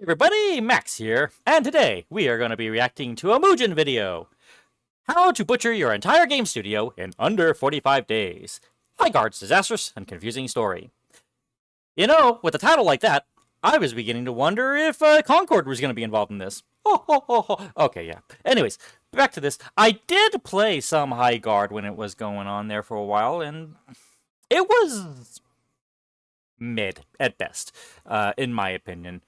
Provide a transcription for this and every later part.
Everybody, Max here, and today we are going to be reacting to a Mujin video. How to butcher your entire game studio in under 45 days. Highguard's disastrous and confusing story. You know, with a title like that, I was beginning to wonder if Concord was going to be involved in this. Okay, yeah. Anyways, back to this. I did play some Highguard when it was going on there for a while, and it was mid at best, in my opinion.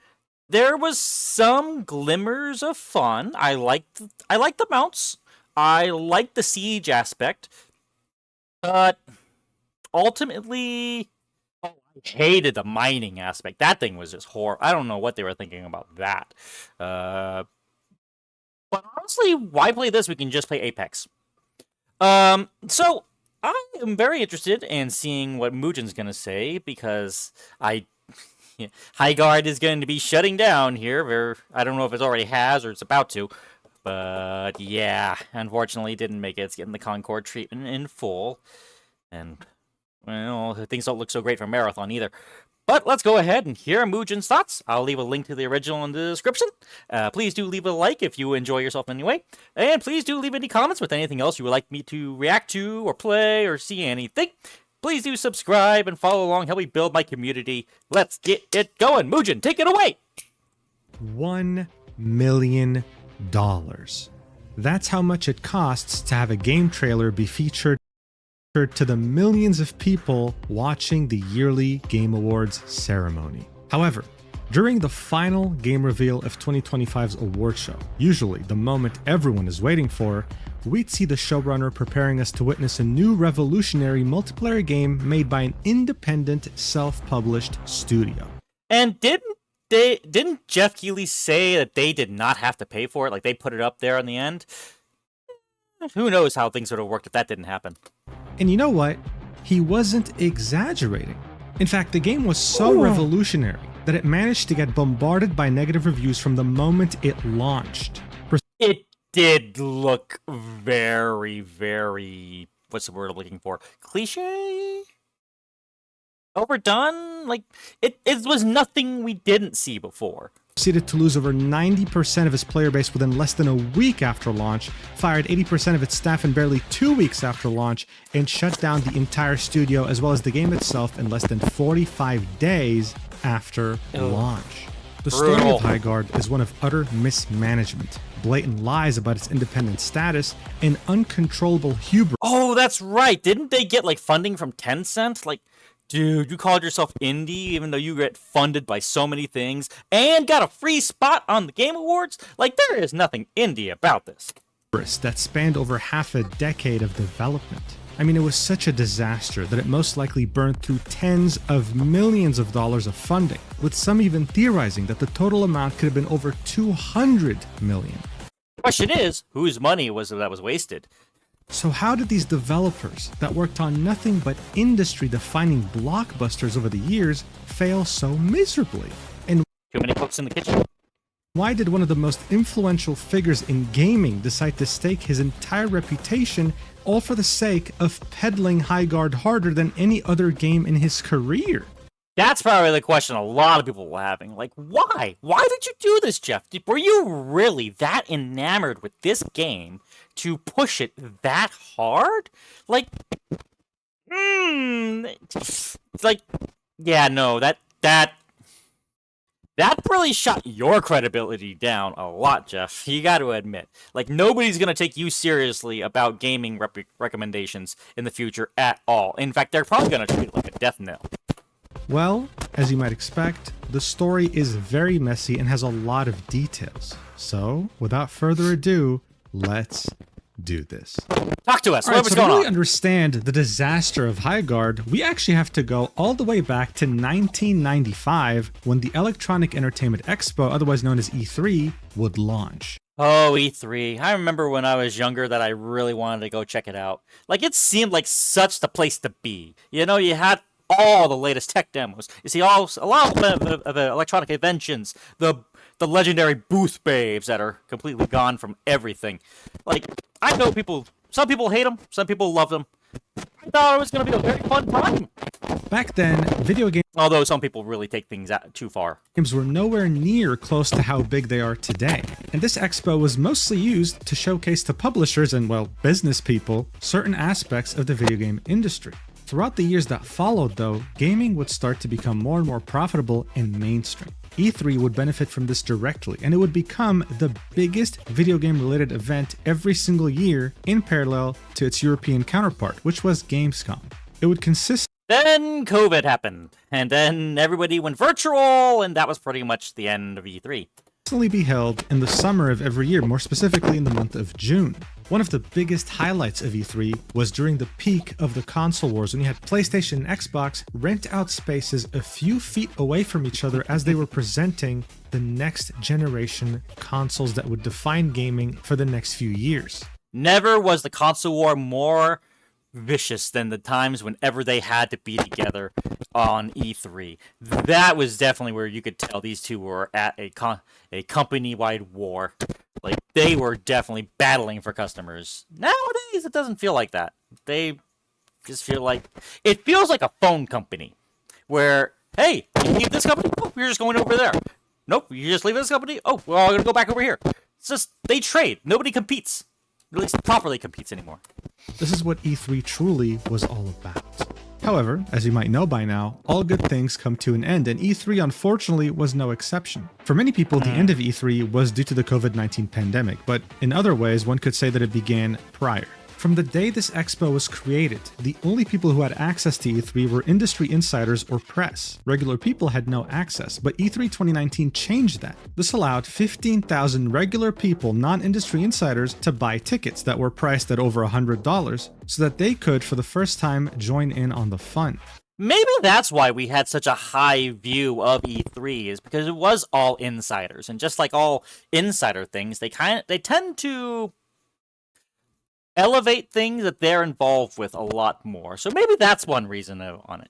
There was some glimmers of fun. I liked the mounts. I liked the siege aspect. But ultimately, I hated the mining aspect. That thing was just horrible. I don't know what they were thinking about that. But honestly, why play this? We can just play Apex. So I am very interested in seeing what Mujin's gonna say because Highguard is going to be shutting down here. I don't know if it already has or it's about to. But yeah, unfortunately didn't make it. It's getting the Concord treatment in full. And, well, things don't look so great for Marathon either. But let's go ahead and hear Mujin's thoughts. I'll leave a link to the original in the description. Please do leave a like if you enjoy yourself anyway. And please do leave any comments with anything else you would like me to react to or play or see anything. Please do subscribe and follow along, help me build my community. Let's get it going. Mujin, take it away! $1 million. That's how much it costs to have a game trailer be featured to the millions of people watching the yearly Game Awards ceremony. However, during the final game reveal of 2025's award show, usually the moment everyone is waiting for, we'd see the showrunner preparing us to witness a new revolutionary multiplayer game made by an independent, self-published studio. And didn't Jeff Keighley say that they did not have to pay for it? Like, they put it up there in the end? Who knows how things would have worked if that didn't happen. And you know what? He wasn't exaggerating. In fact, the game was so revolutionary that it managed to get bombarded by negative reviews from the moment it launched. It did look very, very, what's the word I'm looking for? Cliche? Overdone? Like, it was nothing we didn't see before. Proceeded to lose over 90% of its player base within less than a week after launch, fired 80% of its staff in barely 2 weeks after launch, and shut down the entire studio as well as the game itself in less than 45 days after launch. The story of Highguard is one of utter mismanagement, blatant lies about its independent status, and uncontrollable hubris. Oh, that's right. Didn't they get, like, funding from Tencent? Like, dude, you called yourself indie even though you get funded by so many things and got a free spot on the Game Awards? Like, there is nothing indie about this. That spanned over half a decade of development. I mean, it was such a disaster that it most likely burned through tens of millions of dollars of funding, with some even theorizing that the total amount could have been over 200 million. The question is, whose money was that was wasted? So how did these developers that worked on nothing but industry-defining blockbusters over the years fail so miserably? And too many cooks in the kitchen? Why did one of the most influential figures in gaming decide to stake his entire reputation all for the sake of peddling Highguard harder than any other game in his career? That's probably the question a lot of people were having. Like, why? Why did you do this, Jeff? Were you really that enamored with this game to push it that hard? Like, it's like, yeah, no, that really shot your credibility down a lot, Jeff. You got to admit. Like, nobody's going to take you seriously about gaming recommendations in the future at all. In fact, they're probably going to treat it like a death knell. Well, as you might expect, the story is very messy and has a lot of details. So, without further ado, let's do this. Talk to us. What's to going really on? understand the disaster of Highguard, we actually have to go all the way back to 1995 when the Electronic Entertainment Expo, otherwise known as E3, would launch. Oh, E3. I remember when I was younger that I really wanted to go check it out. Like, it seemed like such the place to be. You know, you had all the latest tech demos. You see a lot of electronic inventions, the legendary booth babes that are completely gone from everything. Like, I know some people hate them, some people love them. I thought it was going to be a very fun time. Back then, video Although some people really take things too far. games were nowhere near close to how big they are today. And this expo was mostly used to showcase to publishers and, well, business people certain aspects of the video game industry. Throughout the years that followed, though, gaming would start to become more and more profitable and mainstream. E3 would benefit from this directly, and it would become the biggest video game related event every single year in parallel to its European counterpart, which was Gamescom. It would consist. Then COVID happened, and then everybody went virtual, and that was pretty much the end of E3. Be held in the summer of every year, more specifically in the month of June. One of the biggest highlights of E3 was during the peak of the console wars, when you had PlayStation and Xbox rent out spaces a few feet away from each other as they were presenting the next generation consoles that would define gaming for the next few years. Never was the console war more vicious than the times whenever they had to be together on E3. That was definitely where you could tell these two were at a company-wide war. Like, they were definitely battling for customers. Nowadays, it doesn't feel like that. They just feel like... It feels like a phone company, where, hey, you leave this company? Oh, you're just going over there. Nope, you just leave this company? Oh, well, I'm going to go back over here. It's just, they trade. Nobody competes. At least properly competes anymore. This is what E3 truly was all about. However, as you might know by now, all good things come to an end, and E3 unfortunately was no exception. For many people, the end of E3 was due to the COVID-19 pandemic, but in other ways, one could say that it began prior. From the day this expo was created, the only people who had access to E3 were industry insiders or press. Regular people had no access, but E3 2019 changed that. This allowed 15,000 regular people, non-industry insiders, to buy tickets that were priced at over $100 so that they could, for the first time, join in on the fun. Maybe that's why we had such a high view of E3, is because it was all insiders, and just like all insider things, they tend to elevate things that they're involved with a lot more. So maybe that's one reason on it.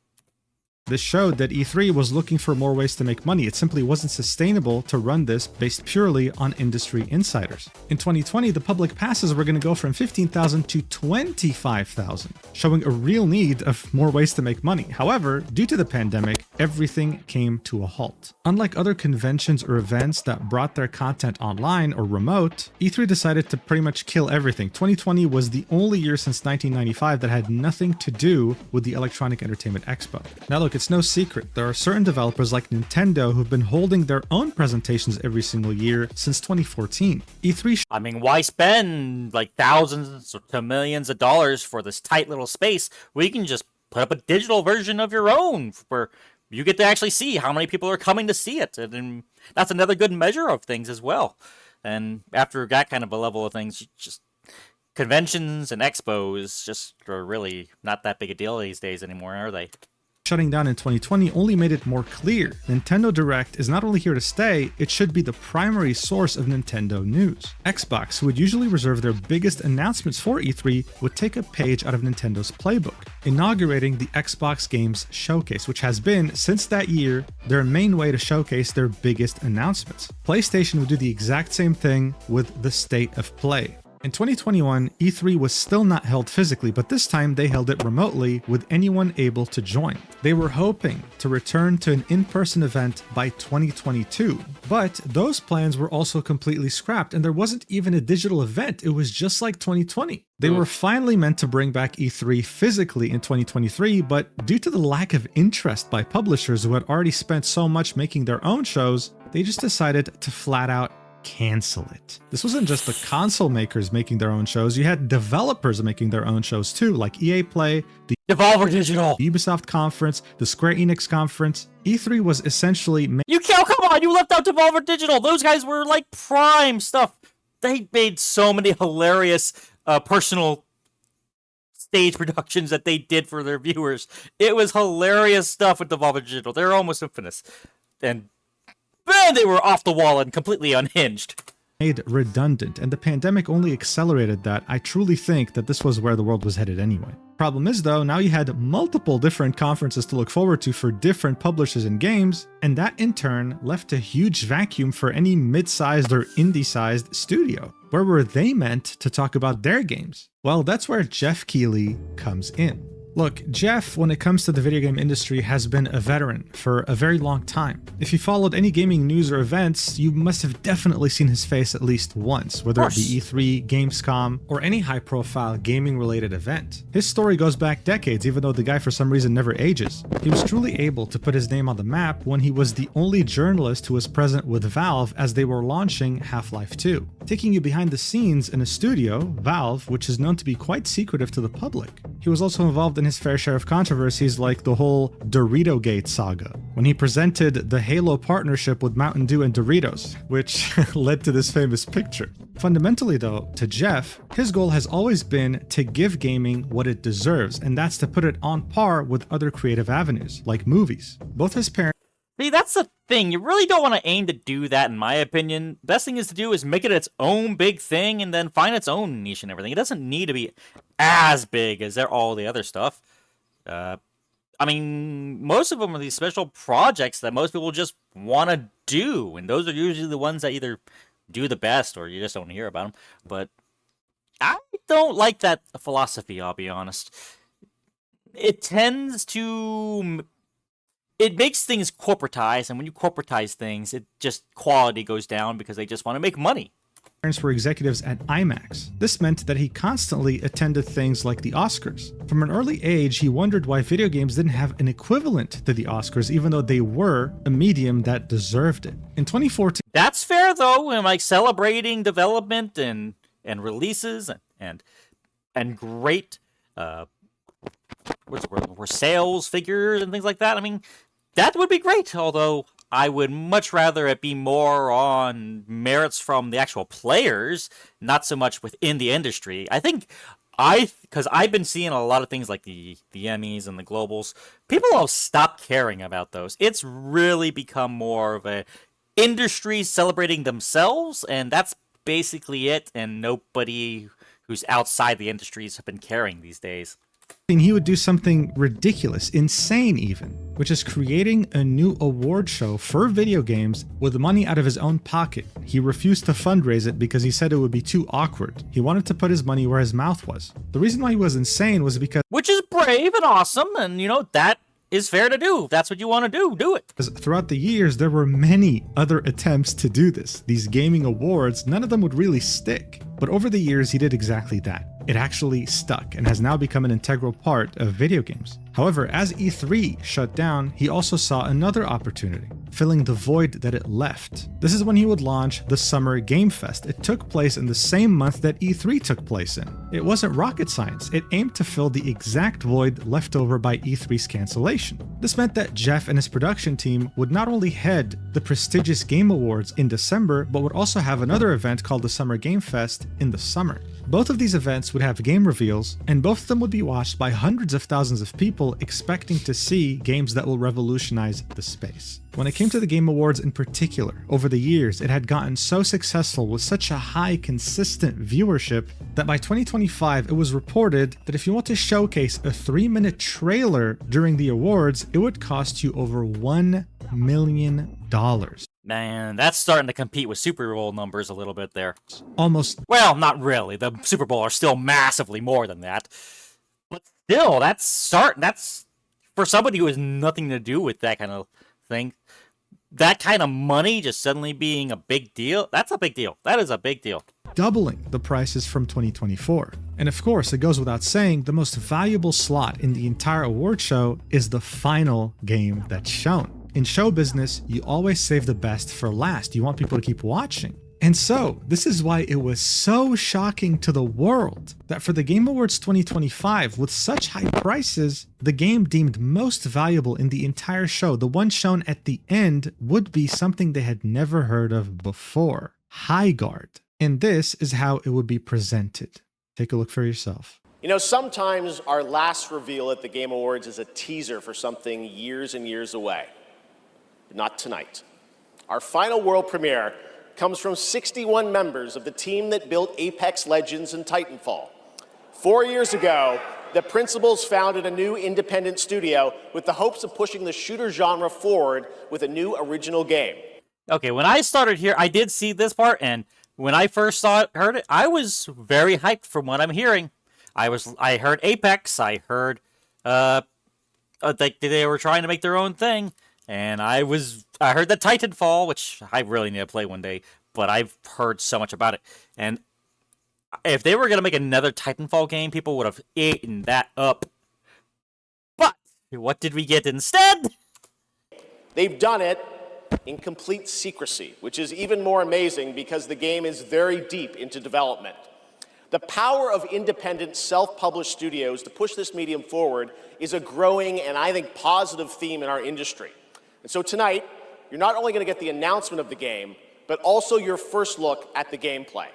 This showed that E3 was looking for more ways to make money. It simply wasn't sustainable to run this based purely on industry insiders. In 2020, the public passes were going to go from 15,000 to 25,000, showing a real need of more ways to make money. However, due to the pandemic, everything came to a halt. Unlike other conventions or events that brought their content online or remote, E3 decided to pretty much kill everything. 2020 was the only year since 1995 that had nothing to do with the Electronic Entertainment Expo. Now look, it's no secret, there are certain developers like Nintendo who've been holding their own presentations every single year since 2014. E3 I mean, why spend like thousands to millions of dollars for this tight little space where you can just put up a digital version of your own where you get to actually see how many people are coming to see it. And that's another good measure of things as well. And after that kind of a level of things, just conventions and expos just are really not that big a deal these days anymore, are they? shutting down in 2020 only made it more clear. Nintendo Direct is not only here to stay, it should be the primary source of Nintendo news. Xbox, who would usually reserve their biggest announcements for E3, would take a page out of Nintendo's playbook, inaugurating the Xbox Games Showcase, which has been, since that year, their main way to showcase their biggest announcements. PlayStation would do the exact same thing with the State of Play. In 2021, E3 was still not held physically, but this time they held it remotely with anyone able to join. They were hoping to return to an in-person event by 2022, but those plans were also completely scrapped and there wasn't even a digital event. It was just like 2020. They were finally meant to bring back E3 physically in 2023, but due to the lack of interest by publishers who had already spent so much making their own shows, they just decided to flat out cancel it. This wasn't just the console makers making their own shows, you had developers making their own shows too, like EA Play, the Devolver Digital, Ubisoft conference, the Square Enix conference. E3 was essentially you can't, come on, you left out Devolver Digital. Those guys were like prime stuff. They made so many hilarious personal stage productions that they did for their viewers. It was hilarious stuff with Devolver Digital. They're almost infamous. And man, they were off the wall and completely unhinged. Made redundant, and the pandemic only accelerated that. I truly think that this was where the world was headed anyway. Problem is though, now you had multiple different conferences to look forward to for different publishers and games, and that in turn left a huge vacuum for any mid-sized or indie-sized studio. Where were they meant to talk about their games? Well, that's where Jeff Keighley comes in. Look, Jeff, when it comes to the video game industry, has been a veteran for a very long time. If you followed any gaming news or events, you must have definitely seen his face at least once, whether it be E3, Gamescom, or any high-profile gaming-related event. His story goes back decades, even though the guy for some reason never ages. He was truly able to put his name on the map when he was the only journalist who was present with Valve as they were launching Half-Life 2. Taking you behind the scenes in a studio, Valve, which is known to be quite secretive to the public. He was also involved in his fair share of controversies like the whole Dorito-gate saga, when he presented the Halo partnership with Mountain Dew and Doritos, which led to this famous picture. Fundamentally though, to Jeff, his goal has always been to give gaming what it deserves, and that's to put it on par with other creative avenues, like movies. Both his parents See, that's the thing. You really don't want to aim to do that, in my opinion. Best thing is to do is make it its own big thing and then find its own niche and everything. It doesn't need to be as big as all the other stuff. I mean, most of them are these special projects that most people just want to do, and those are usually the ones that either do the best or you just don't hear about them. But I don't like that philosophy, I'll be honest. It tends to... It makes things corporatized, and when you corporatize things, it just quality goes down because they just want to make money. Parents were executives at IMAX. This meant that he constantly attended things like the Oscars. From an early age, he wondered why video games didn't have an equivalent to the Oscars, even though they were a medium that deserved it. In 2014, that's fair though, and like celebrating development and releases and great were sales figures and things like that. I mean, that would be great, although I would much rather it be more on merits from the actual players, not so much within the industry. I think because I've been seeing a lot of things like the Emmys and the Globals, people have stopped caring about those. It's really become more of a industry celebrating themselves, and that's basically it, and nobody who's outside the industries have been caring these days. he would do something ridiculous, insane even, which is creating a new award show for video games with money out of his own pocket. He refused to fundraise it because he said it would be too awkward. He wanted to put his money where his mouth was. The reason why he was insane was because... Which is brave and awesome, and that is fair to do. If that's what you want to do it. Because throughout the years, there were many other attempts to do this. These gaming awards, none of them would really stick. But over the years, he did exactly that. It actually stuck and has now become an integral part of video games. However, as E3 shut down, he also saw another opportunity, filling the void that it left. This is when he would launch the Summer Game Fest. It took place in the same month that E3 took place in. It wasn't rocket science. It aimed to fill the exact void left over by E3's cancellation. This meant that Jeff and his production team would not only head the prestigious Game Awards in December, but would also have another event called the Summer Game Fest in the summer. Both of these events would have game reveals, and both of them would be watched by hundreds of thousands of people expecting to see games that will revolutionize the space. When it came to the Game Awards in particular, over the years, it had gotten so successful with such a high, consistent viewership that by 2025, it was reported that if you want to showcase a 3-minute trailer during the awards, it would cost you over $1 million. Man, that's starting to compete with Super Bowl numbers a little bit there. Almost. Well, not really. The Super Bowl are still massively more than that. But still, that's for somebody who has nothing to do with that kind of thing. That kind of money just suddenly being a big deal, that's a big deal. That is a big deal. Doubling the prices from 2024. And of course, it goes without saying, the most valuable slot in the entire award show is the final game that's shown. In show business, you always save the best for last. You want people to keep watching. And so, this is why it was so shocking to the world that for the Game Awards 2025, with such high prices, the game deemed most valuable in the entire show, the one shown at the end, would be something they had never heard of before. Highguard. And this is how it would be presented. Take a look for yourself. You know, sometimes our last reveal at the Game Awards is a teaser for something years and years away. Not tonight. Our final world premiere comes from 61 members of the team that built Apex Legends and Titanfall. 4 years ago, the principals founded a new independent studio with the hopes of pushing the shooter genre forward with a new original game. Okay, when I started here, I did see this part, and when I first heard it, I was very hyped from what I'm hearing. I heard Apex, I heard They were trying to make their own thing, and I heard that Titanfall, which I really need to play one day, but I've heard so much about it, and if they were gonna make another Titanfall game, people would have eaten that up. But what did we get instead? They've done it in complete secrecy, which is even more amazing because the game is very deep into development. The power of independent, self-published studios to push this medium forward is a growing and I think positive theme in our industry. And so tonight, you're not only going to get the announcement of the game, but also your first look at the gameplay.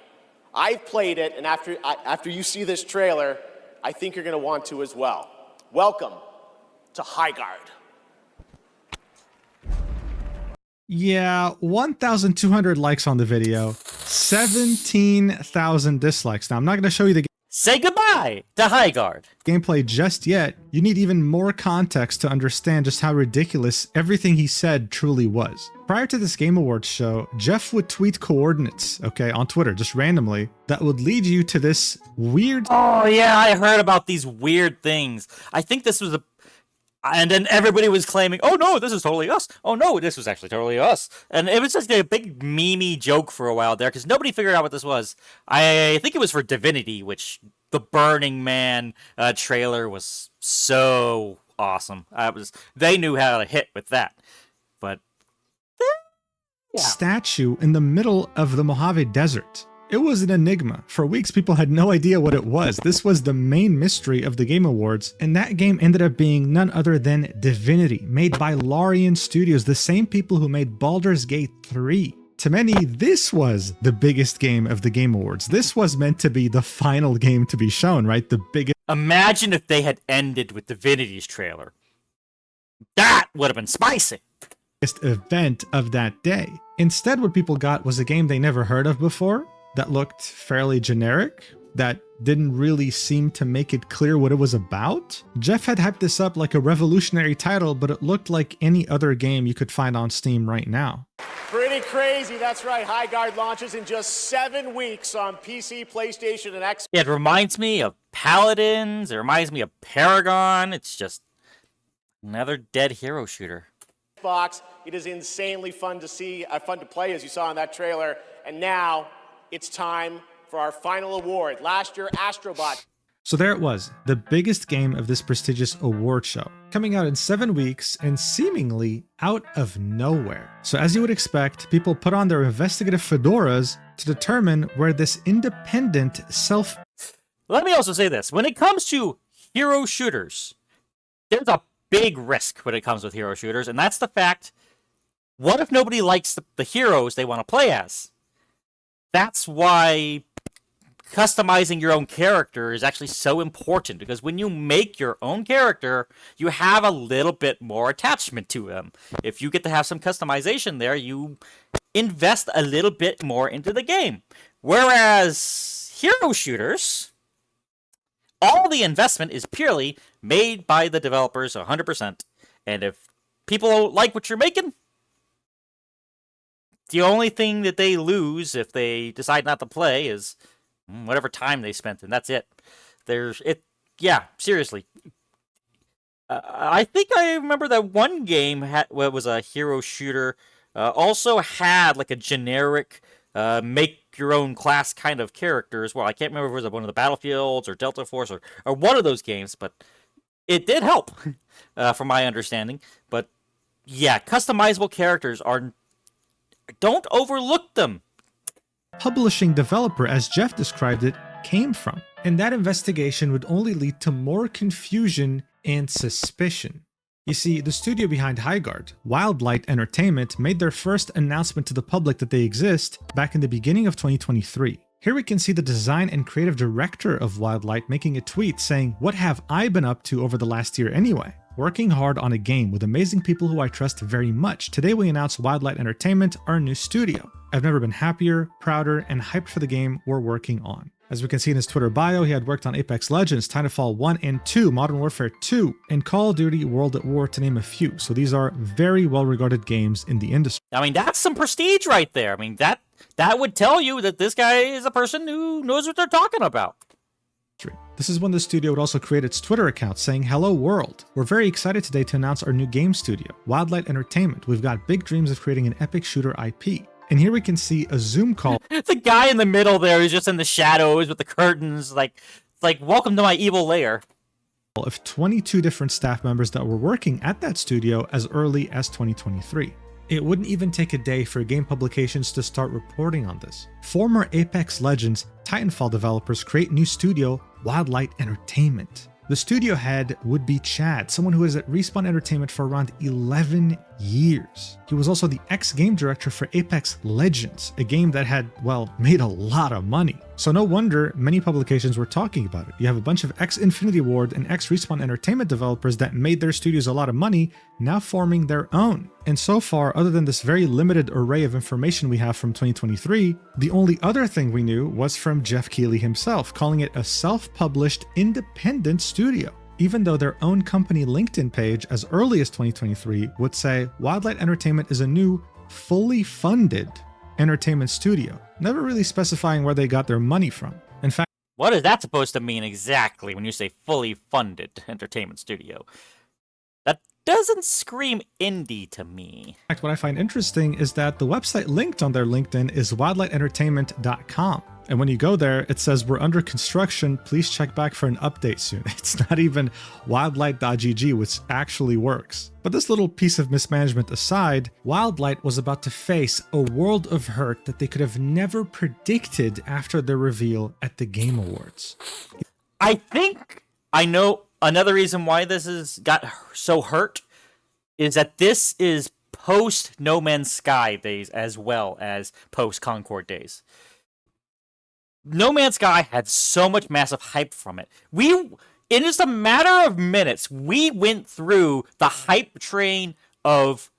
I've played it, and after you see this trailer, I think you're going to want to as well. Welcome to Highguard. Yeah, 1,200 likes on the video, 17,000 dislikes. Now, I'm not going to show you the Say goodbye to Highguard. gameplay just yet. You need even more context to understand just how ridiculous everything he said truly was. Prior to this Game Awards show, Jeff would tweet coordinates, okay, on Twitter, just randomly, that would lead you to this weird... Oh, yeah, I heard about these weird things. I think this was and then everybody was claiming, oh no, this is totally us. Oh no, this was actually totally us. And it was just a big memey joke for a while there because nobody figured out what this was. I think it was for Divinity, which the Burning Man trailer was so awesome. They knew how to hit with that. But yeah. Statue in the middle of the Mojave Desert. It was an enigma. For weeks, people had no idea what it was. This was the main mystery of the Game Awards, and that game ended up being none other than Divinity, made by Larian Studios, the same people who made Baldur's Gate 3. To many, this was the biggest game of the Game Awards. This was meant to be the final game to be shown, right? The biggest. Imagine if they had ended with Divinity's trailer. That would have been spicy. Event of that day. Instead, what people got was a game they never heard of before, that looked fairly generic, that didn't really seem to make it clear what it was about. Jeff had hyped this up like a revolutionary title, but it looked like any other game you could find on Steam right now. Pretty crazy, that's right. Highguard launches in just 7 weeks on PC, PlayStation, and Xbox. It reminds me of Paladins. It reminds me of Paragon. It's just another dead hero shooter. It is insanely fun to see, fun to play, as you saw in that trailer. And now it's time for our final award. Last year, Astrobot. So there it was, the biggest game of this prestigious award show, coming out in 7 weeks and seemingly out of nowhere. So as you would expect, people put on their investigative fedoras to determine where this independent Let me also say this. When it comes to hero shooters, there's a big risk when it comes with hero shooters, and that's the fact, what if nobody likes the heroes they want to play as? That's why customizing your own character is actually so important, because when you make your own character, you have a little bit more attachment to them. If you get to have some customization there, you invest a little bit more into the game. Whereas hero shooters, all the investment is purely made by the developers 100%. And if people don't like what you're making, the only thing that they lose if they decide not to play is whatever time they spent, and that's it. Yeah, seriously. I think I remember that one game was a hero shooter, also had like a generic make your own class kind of character as well. I can't remember if it was one of the Battlefields or Delta Force or one of those games, but it did help, from my understanding. But yeah, customizable characters don't overlook them. Publishing developer, as Jeff described it, came from. And that investigation would only lead to more confusion and suspicion. You see, the studio behind Highguard, Wildlight Entertainment, made their first announcement to the public that they exist back in the beginning of 2023. Here we can see the design and creative director of Wildlight making a tweet saying, "What have I been up to over the last year anyway? Working hard on a game with amazing people who I trust very much. Today we announced Wildlight Entertainment, our new studio. I've never been happier, prouder, and hyped for the game we're working on." As we can see in his Twitter bio, he had worked on Apex Legends, Titanfall 1 and 2, Modern Warfare 2, and Call of Duty World at War, to name a few. So these are very well-regarded games in the industry. I mean, that's some prestige right there. I mean, that would tell you that this guy is a person who knows what they're talking about. This is when the studio would also create its Twitter account saying, "Hello world. We're very excited today to announce our new game studio, Wildlight Entertainment. We've got big dreams of creating an epic shooter IP." And here we can see a Zoom call. The guy in the middle there is just in the shadows with the curtains, like welcome to my evil lair. Of 22 different staff members that were working at that studio as early as 2023. It wouldn't even take a day for game publications to start reporting on this. Former Apex Legends Titanfall developers create new studio, Wildlight Entertainment. The studio head would be Chad, someone who was at Respawn Entertainment for around 11 years. He was also the ex-game director for Apex Legends, a game that had, well, made a lot of money. So no wonder many publications were talking about it. You have a bunch of ex-Infinity Ward and ex-Respawn Entertainment developers that made their studios a lot of money, now forming their own. And so far, other than this very limited array of information we have from 2023, the only other thing we knew was from Jeff Keighley himself, calling it a self-published independent studio. Even though their own company LinkedIn page as early as 2023 would say Wildlight Entertainment is a new, fully funded entertainment studio, never really specifying where they got their money from. In fact, what is that supposed to mean exactly when you say fully funded entertainment studio? That doesn't scream indie to me. In fact, what I find interesting is that the website linked on their LinkedIn is wildlightentertainment.com. And when you go there, it says, "We're under construction. Please check back for an update soon." It's not even wildlight.gg, which actually works. But this little piece of mismanagement aside, Wildlight was about to face a world of hurt that they could have never predicted after their reveal at the Game Awards. I think I know another reason why this has got so hurt is that this is post No Man's Sky days as well as post Concord days. No Man's Sky had so much massive hype from it. In just a matter of minutes, we went through the hype train of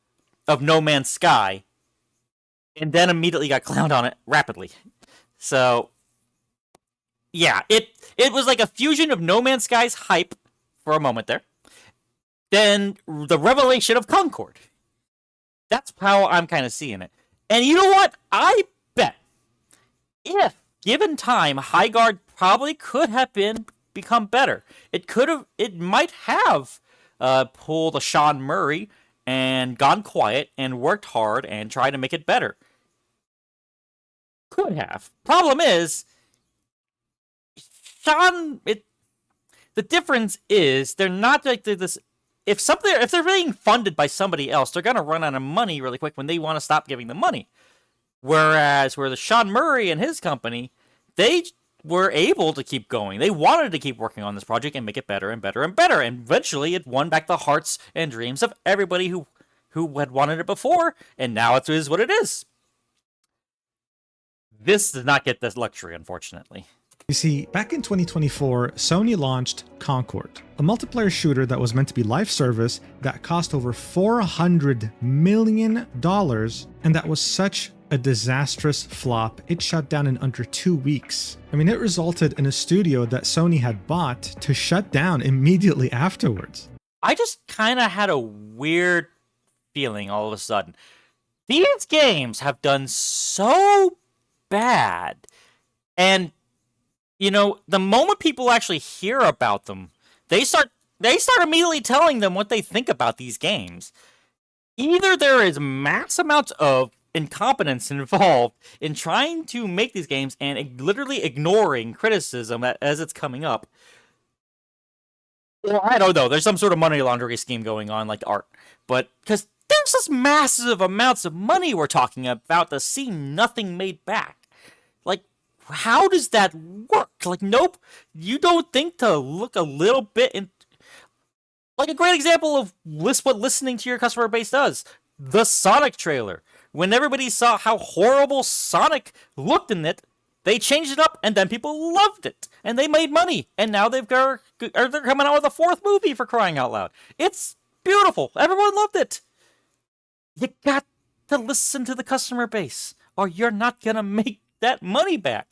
No Man's Sky, and then immediately got clowned on it rapidly. So, yeah, it was like a fusion of No Man's Sky's hype for a moment there, then the revelation of Concord. That's how I'm kind of seeing it. And you know what? I bet if given time, Highguard probably could have become better. It might have pulled a Sean Murray and gone quiet and worked hard and tried to make it better. Could have. Problem is, the difference is they're not like this. If they're being funded by somebody else, they're gonna run out of money really quick when they want to stop giving them money. Whereas the Sean Murray and his company, they were able to keep going. They wanted to keep working on this project and make it better and better and better. And eventually it won back the hearts and dreams of everybody who had wanted it before. And now it is what it is. This does not get this luxury, unfortunately. You see, back in 2024, Sony launched Concord, a multiplayer shooter that was meant to be live service that cost over $400 million, and that was such a disastrous flop. It shut down in under 2 weeks. I mean, it resulted in a studio that Sony had bought to shut down immediately afterwards. I just kind of had a weird feeling all of a sudden. These games have done so bad, and you know, the moment people actually hear about them, they start immediately telling them what they think about these games. Either there is mass amounts of incompetence involved in trying to make these games and literally ignoring criticism as it's coming up. Well, I don't know. There's some sort of money laundering scheme going on, like art. But because there's just massive amounts of money we're talking about to see nothing made back. Like, how does that work? Like, nope. You don't think to look a little bit in... Like, a great example of what listening to your customer base does. The Sonic trailer. When everybody saw how horrible Sonic looked in it, they changed it up, and then people loved it. And they made money. And now they're coming out with a 4th movie, for crying out loud. It's beautiful. Everyone loved it. You got to listen to the customer base, or you're not going to make that money back.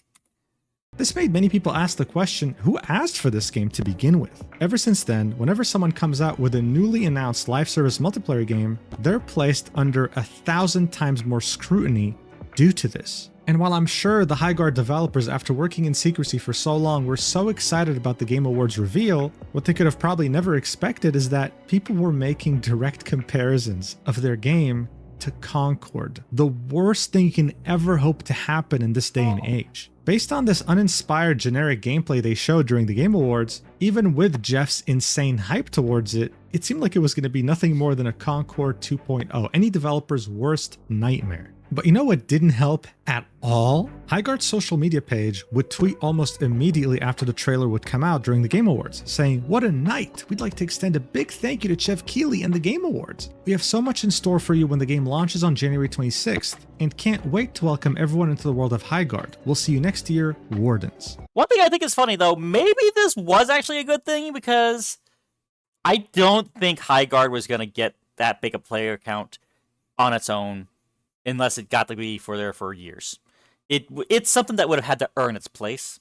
This made many people ask the question, who asked for this game to begin with? Ever since then, whenever someone comes out with a newly announced live service multiplayer game, they're placed under 1,000 times more scrutiny due to this. And while I'm sure the Highguard developers, after working in secrecy for so long, were so excited about the Game Awards reveal, what they could have probably never expected is that people were making direct comparisons of their game to Concord, the worst thing you can ever hope to happen in this day and age. Based on this uninspired generic gameplay they showed during the Game Awards, even with Jeff's insane hype towards it, it seemed like it was going to be nothing more than a Concord 2.0, any developer's worst nightmare. But you know what didn't help at all? Highguard's social media page would tweet almost immediately after the trailer would come out during the Game Awards, saying, "What a night! We'd like to extend a big thank you to Jeff Keighley and the Game Awards. We have so much in store for you when the game launches on January 26th, and can't wait to welcome everyone into the world of Highguard. We'll see you next year, Wardens." One thing I think is funny, though, maybe this was actually a good thing, because I don't think Highguard was going to get that big a player count on its own, unless it got to be for years. It's something that would have had to earn its place.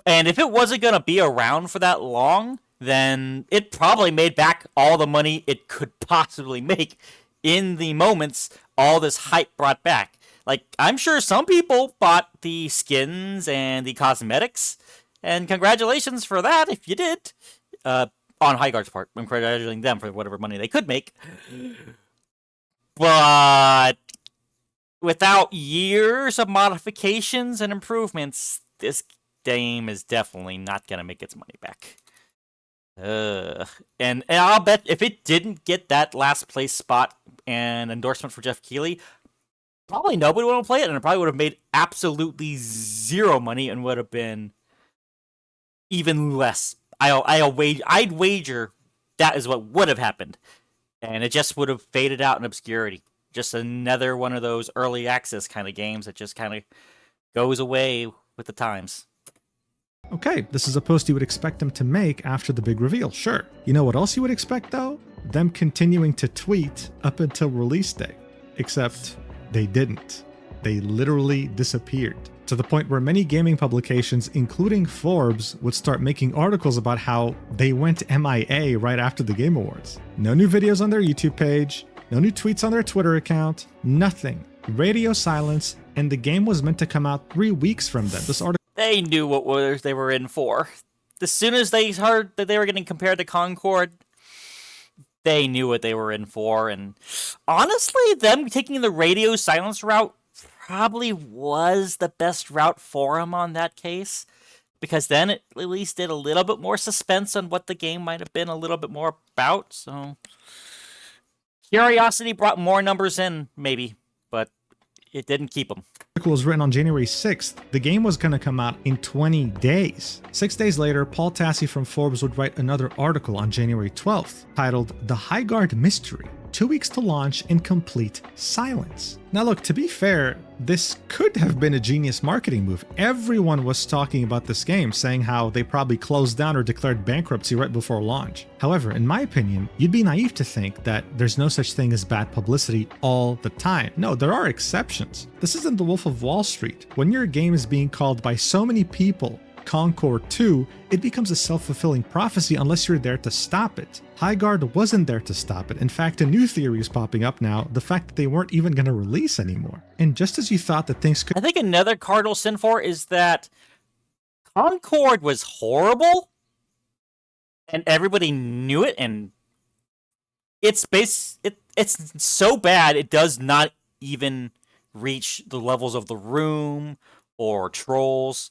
And if it wasn't going to be around for that long, then it probably made back all the money it could possibly make in the moments all this hype brought back. Like, I'm sure some people bought the skins and the cosmetics, and congratulations for that if you did. On Highguard's part, I'm congratulating them for whatever money they could make. But without years of modifications and improvements, this game is definitely not going to make its money back. And I'll bet if it didn't get that last place spot and endorsement for Jeff Keighley, probably nobody would have played it, and it probably would have made absolutely zero money and would have been even less. I'd wager that is what would have happened. And it just would have faded out in obscurity. Just another one of those early access kind of games that just kind of goes away with the times. Okay, this is a post you would expect them to make after the big reveal, sure. You know what else you would expect, though? Them continuing to tweet up until release day. Except they didn't. They literally disappeared. To the point where many gaming publications, including Forbes, would start making articles about how they went MIA right after the Game Awards. No new videos on their YouTube page, no new tweets on their Twitter account, nothing. Radio silence, and the game was meant to come out 3 weeks from then. This article. They knew what they were in for. As soon as they heard that they were getting compared to Concord, they knew what they were in for. And honestly, them taking the radio silence route probably was the best route for him on that case, because then it at least did a little bit more suspense on what the game might have been a little bit more about. So curiosity brought more numbers in, maybe, but it didn't keep them. The article was written on January 6th. The game was going to come out in 20 days. 6 days later, Paul Tassi from Forbes would write another article on January 12th titled "The Highguard Mystery. 2 weeks to launch in complete silence." Now look, to be fair, this could have been a genius marketing move. Everyone was talking about this game, saying how they probably closed down or declared bankruptcy right before launch. However, in my opinion, you'd be naive to think that there's no such thing as bad publicity all the time. No, there are exceptions. This isn't the Wolf of Wall Street. When your game is being called by so many people Concord 2, it becomes a self-fulfilling prophecy unless you're there to stop it. Highguard wasn't there to stop it. In fact, a new theory is popping up now, the fact that they weren't even going to release anymore. And just as you thought that things could... I think another cardinal sin for is that Concord was horrible, and everybody knew it, and it's so bad it does not even reach the levels of The Room or Trolls.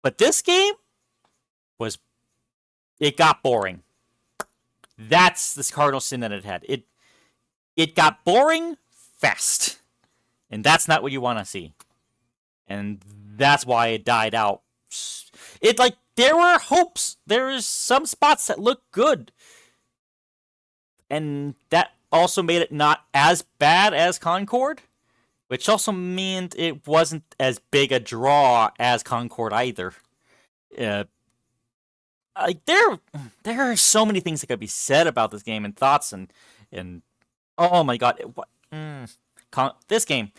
But this game it got boring. That's this cardinal sin that it had. It got boring fast. And that's not what you want to see. And that's why it died out. There were hopes. There's some spots that look good. And that also made it not as bad as Concord. Which also meant it wasn't as big a draw as Concord either. There are so many things that could be said about this game and thoughts and oh my god, this game,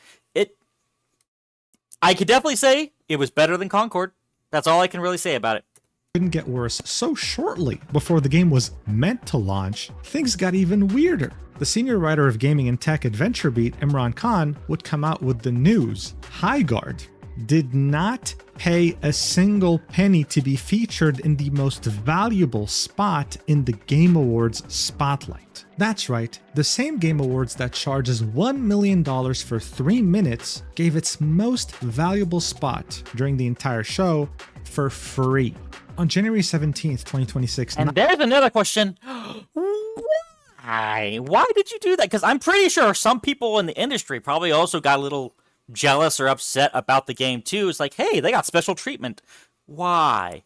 I could definitely say it was better than Concord. That's all I can really say about it. couldn't get worse, so shortly before the game was meant to launch, things got even weirder. The senior writer of Gaming and Tech Adventure Beat, Imran Khan, would come out with the news. Highguard did not pay a single penny to be featured in the most valuable spot in the Game Awards spotlight. That's right, the same Game Awards that charges $1 million for 3 minutes gave its most valuable spot during the entire show for free. On January 17th, 2026. And there's another question. Why? Why did you do that? Because I'm pretty sure some people in the industry probably also got a little jealous or upset about the game too. It's like, hey, they got special treatment. Why?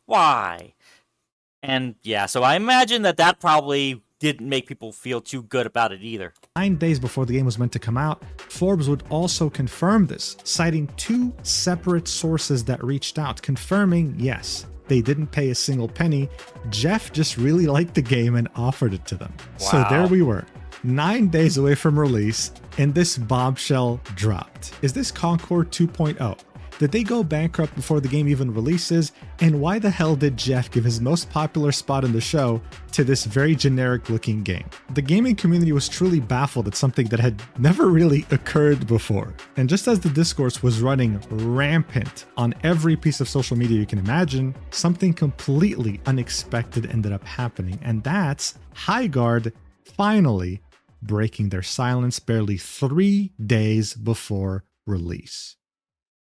And yeah, so I imagine that probably didn't make people feel too good about it either. 9 days before the game was meant to come out, Forbes would also confirm this, citing 2 separate sources that reached out, confirming, yes, they didn't pay a single penny. Jeff just really liked the game and offered it to them. Wow. So there we were, 9 days away from release, and this bombshell dropped. Is this Concord 2.0? Did they go bankrupt before the game even releases? And why the hell did Jeff give his most popular spot in the show to this very generic looking game? The gaming community was truly baffled at something that had never really occurred before. And just as the discourse was running rampant on every piece of social media you can imagine, something completely unexpected ended up happening. And that's Highguard finally breaking their silence barely 3 days before release.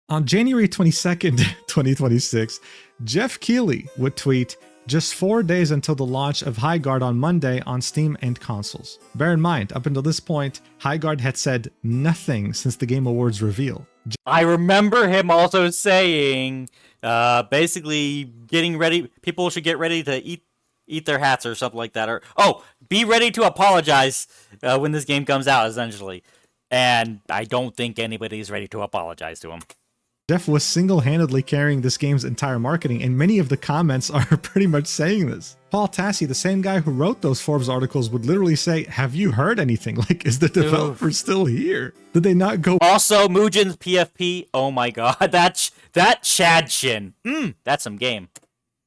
On January 22nd, 2026, Jeff Keighley would tweet, "Just 4 days until the launch of Highguard on Monday on Steam and consoles." Bear in mind, up until this point, Highguard had said nothing since the Game Awards reveal. I remember him also saying, basically getting ready, people should get ready to eat their hats or something like that. Or, be ready to apologize when this game comes out, essentially. And I don't think anybody's ready to apologize to him. Jeff was single-handedly carrying this game's entire marketing, and many of the comments are pretty much saying this. Paul Tassi, the same guy who wrote those Forbes articles, would literally say, "Have you heard anything? Like, is the developer still here? Did they not go?" Also, Mujin's PFP, oh my god, that Chad Shin, that's some game.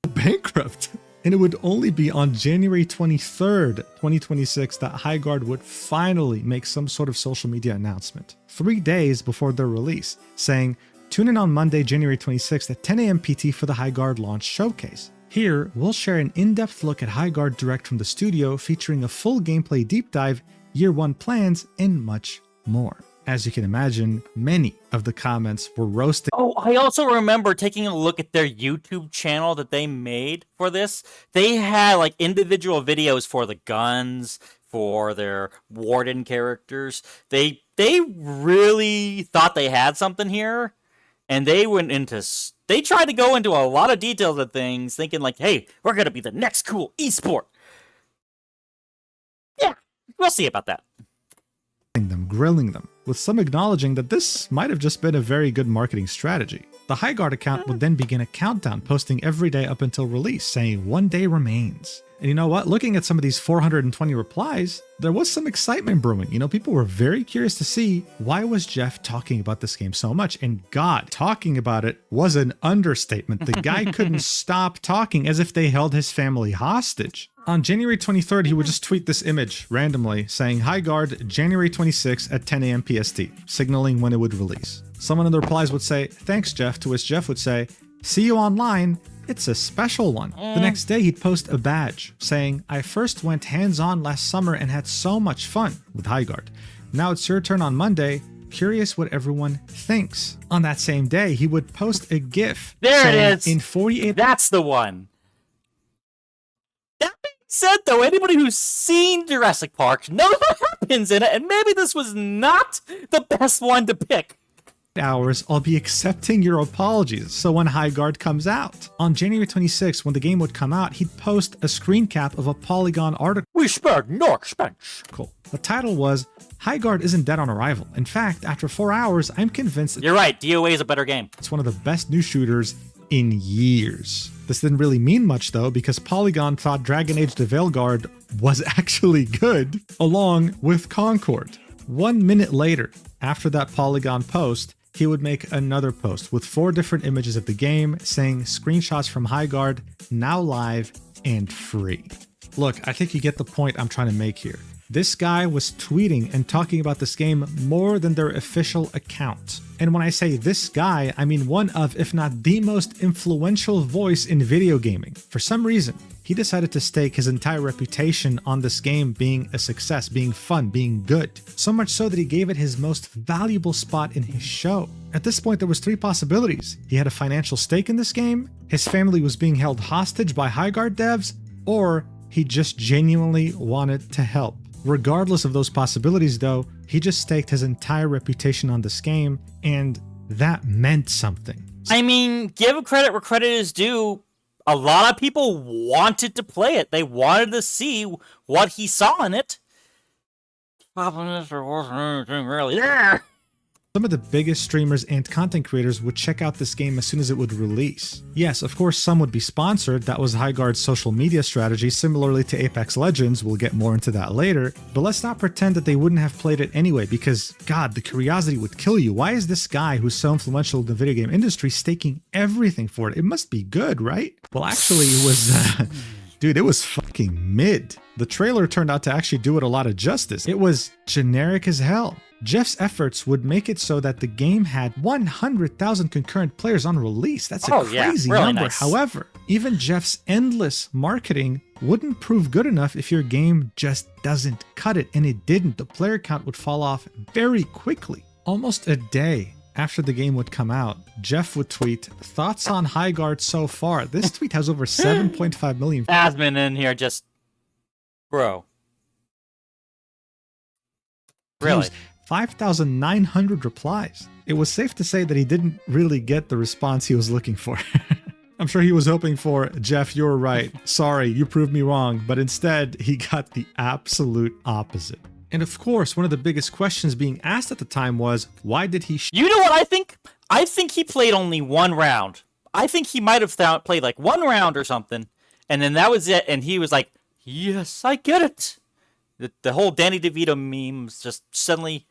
Bankrupt. And it would only be on January 23rd, 2026 that Highguard would finally make some sort of social media announcement, 3 days before their release, saying, "Tune in on Monday, January 26th at 10 a.m. PT for the Highguard launch showcase. Here, we'll share an in-depth look at Highguard direct from the studio, featuring a full gameplay deep dive, year 1 plans, and much more." As you can imagine, many of the comments were roasting. Oh, I also remember taking a look at their YouTube channel that they made for this. They had like individual videos for the guns, for their warden characters. They really thought they had something here, and they tried to go into a lot of details of things, thinking like, hey, we're gonna be the next cool esport. Yeah, we'll see about that. Grilling them, with some acknowledging that this might have just been a very good marketing strategy. The Highguard account would then begin a countdown, posting every day up until release, saying 1 day remains. And you know what? Looking at some of these 420 replies, there was some excitement brewing. You know, people were very curious to see why was Jeff talking about this game so much. And God, talking about it was an understatement. The guy couldn't stop talking, as if they held his family hostage. On January 23rd, he would just tweet this image randomly, saying, "Highguard, January 26th at 10 a.m. PST, signaling when it would release." Someone in the replies would say, "Thanks, Jeff," to which Jeff would say, "See you online. It's a special one." The next day, he'd post a badge saying, "I first went hands-on last summer and had so much fun with Highguard. Now it's your turn on Monday. Curious what everyone thinks." On that same day, he would post a GIF. There it is. In 48. That's the one. That being said, though, anybody who's seen Jurassic Park knows what happens in it, and maybe this was not the best one to pick. Hours, I'll be accepting your apologies. So when Highguard comes out on January 26th, when the game would come out, he'd post a screen cap of a Polygon article. We spared no expense. Cool. The title was, "Highguard isn't dead on arrival. In fact, after 4 hours, I'm convinced You're right, DOA is a better game. it's one of the best new shooters in years." This didn't really mean much though, because Polygon thought Dragon Age: The Veilguard was actually good, along with Concord. 1 minute later, after that Polygon post, he would make another post with 4 different images of the game saying screenshots from Highguard, now live and free. Look, I think you get the point I'm trying to make here. This guy was tweeting and talking about this game more than their official account. And when I say this guy, I mean one of, if not the most influential voice in video gaming. For some reason, he decided to stake his entire reputation on this game being a success, being fun, being good. So much so that he gave it his most valuable spot in his show. At this point, there was 3 possibilities. He had a financial stake in this game, his family was being held hostage by Highguard devs, or he just genuinely wanted to help. Regardless of those possibilities though, he just staked his entire reputation on this game, and that meant something. I mean, give credit where credit is due. A lot of people wanted to play it. They wanted to see what he saw in it. Problem is, there wasn't anything really there. Some of the biggest streamers and content creators would check out this game as soon as it would release. Yes, of course some would be sponsored, that was Highguard's social media strategy, similarly to Apex Legends, we'll get more into that later, but let's not pretend that they wouldn't have played it anyway, because god, the curiosity would kill you. Why is this guy who's so influential in the video game industry staking everything for it? It must be good, right? Well actually it was, dude, it was fucking mid. The trailer turned out to actually do it a lot of justice. It was generic as hell. Jeff's efforts would make it so that the game had 100,000 concurrent players on release. That's a crazy really number. nice. However, even Jeff's endless marketing wouldn't prove good enough if your game just doesn't cut it, and it didn't. The player count would fall off very quickly. Almost a day after the game would come out, Jeff would tweet, "Thoughts on Highguard so far?" This tweet has over 7.5 million. Admin in here just... Bro. Really? 5,900 replies. It was safe to say that he didn't really get the response he was looking for. I'm sure he was hoping for, "Jeff, you're right. Sorry, you proved me wrong." But instead, he got the absolute opposite. And of course, one of the biggest questions being asked at the time was, why did he You know what I think? I think he played only 1 round. I think he might have played like 1 round or something, and then that was it, and he was like, "Yes, I get it." The whole Danny DeVito memes just suddenly...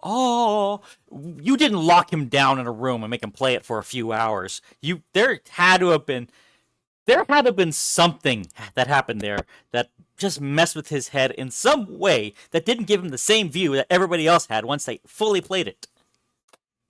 Oh, you didn't lock him down in a room and make him play it for a few hours. There had to have been something that happened there that just messed with his head in some way that didn't give him the same view that everybody else had once they fully played it.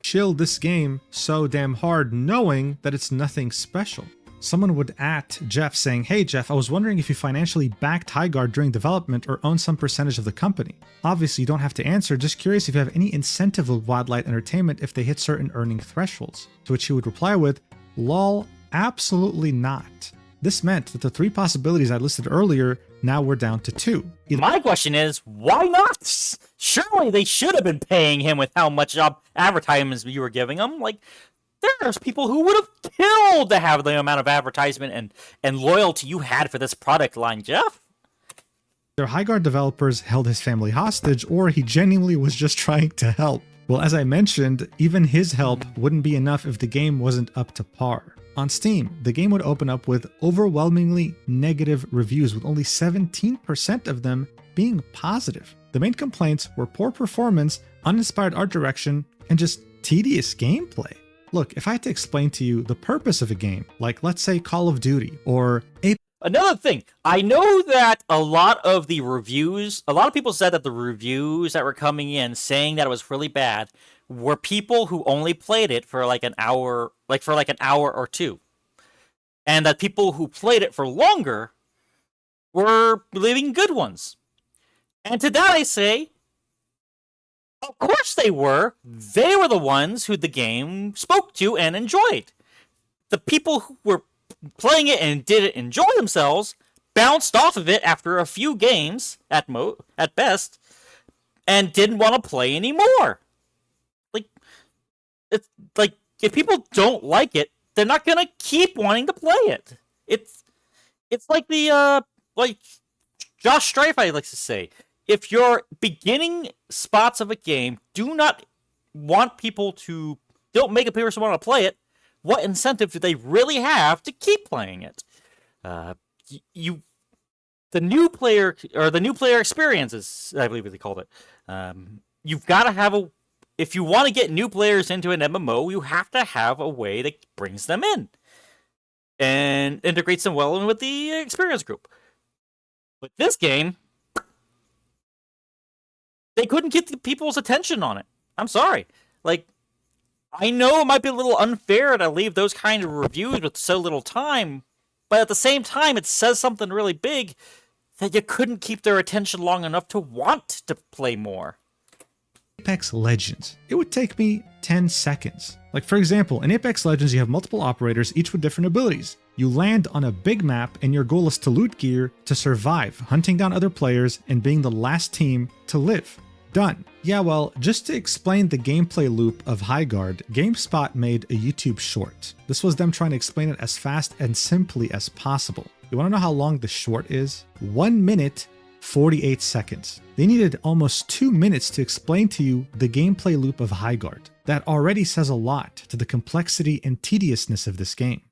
shill this game so damn hard knowing that it's nothing special? Someone would at Jeff saying, "Hey Jeff, I was wondering if you financially backed Highguard during development or own some percentage of the company." Obviously you don't have to answer, just curious if you have any incentive with Wildlight Entertainment if they hit certain earning thresholds. To which he would reply with, "Lol, absolutely not." This meant that the 3 possibilities I listed earlier now were down to 2. My question is, why not? Surely they should have been paying him with how much advertisements you were giving him. Like, there's people who would have killed to have the amount of advertisement and loyalty you had for this product line, Jeff. Their Highguard developers held his family hostage, or he genuinely was just trying to help. Well, as I mentioned, even his help wouldn't be enough if the game wasn't up to par. On Steam, the game would open up with overwhelmingly negative reviews, with only 17% of them being positive. The main complaints were poor performance, uninspired art direction, and just tedious gameplay. Look, if I had to explain to you the purpose of a game, like let's say Call of Duty or Another thing, I know that a lot of people said that the reviews that were coming in saying that it was really bad were people who only played it for like an hour, or 2. And that people who played it for longer were leaving good ones. And to that I say, of course they were. They were the ones who the game spoke to and enjoyed. The people who were playing it and didn't enjoy themselves bounced off of it after a few games at best and didn't want to play anymore. It's like, if people don't like it, they're not gonna keep wanting to play it. It's like the like Josh Strife likes to say, if your beginning spots of a game don't make people want to play it, what incentive do they really have to keep playing it? The new player experiences, I believe they called it. You've got to have if you want to get new players into an MMO, you have to have a way that brings them in and integrates them well in with the experience group. But this game, they couldn't get the people's attention on it. I'm sorry. Like, I know it might be a little unfair to leave those kind of reviews with so little time, but at the same time, it says something really big that you couldn't keep their attention long enough to want to play more. Apex Legends. It would take me 10 seconds. Like, for example, in Apex Legends, you have multiple operators, each with different abilities. You land on a big map, and your goal is to loot gear to survive, hunting down other players and being the last team to live. Done. Yeah, well, just to explain the gameplay loop of Highguard, GameSpot made a YouTube short. This was them trying to explain it as fast and simply as possible. You want to know how long the short is? 1 minute, 48 seconds. They needed almost 2 minutes to explain to you the gameplay loop of Highguard. That already says a lot to the complexity and tediousness of this game.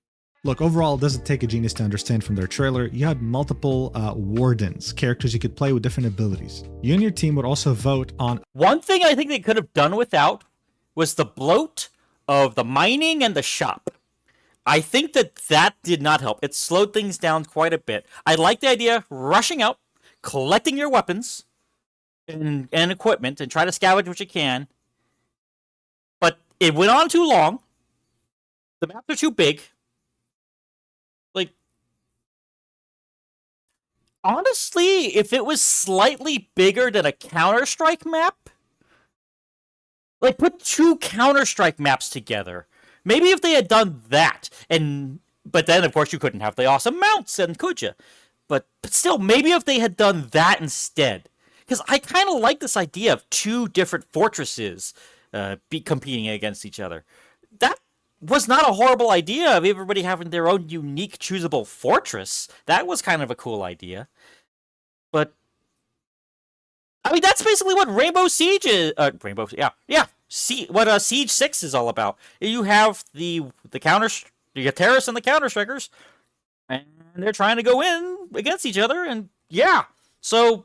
Look, overall, it doesn't take a genius to understand from their trailer. You had multiple wardens, characters you could play with different abilities. You and your team would also vote on... One thing I think they could have done without was the bloat of the mining and the shop. I think that did not help. It slowed things down quite a bit. I like the idea of rushing out, collecting your weapons and equipment, and try to scavenge what you can. But it went on too long. The maps are too big. Like, honestly, if it was slightly bigger than a Counter-Strike map, like, put 2 Counter-Strike maps together. Maybe if they had done that, but then, of course, you couldn't have the awesome mounts, and could you? But still, maybe if they had done that instead. Because I kind of like this idea of 2 different fortresses competing against each other. That was not a horrible idea of everybody having their own unique choosable fortress. That was kind of a cool idea. But, I mean, that's basically what Rainbow Siege is. What Siege 6 is all about. You have you got terrorists and the Counter-Strikers, and they're trying to go in against each other, and yeah. So,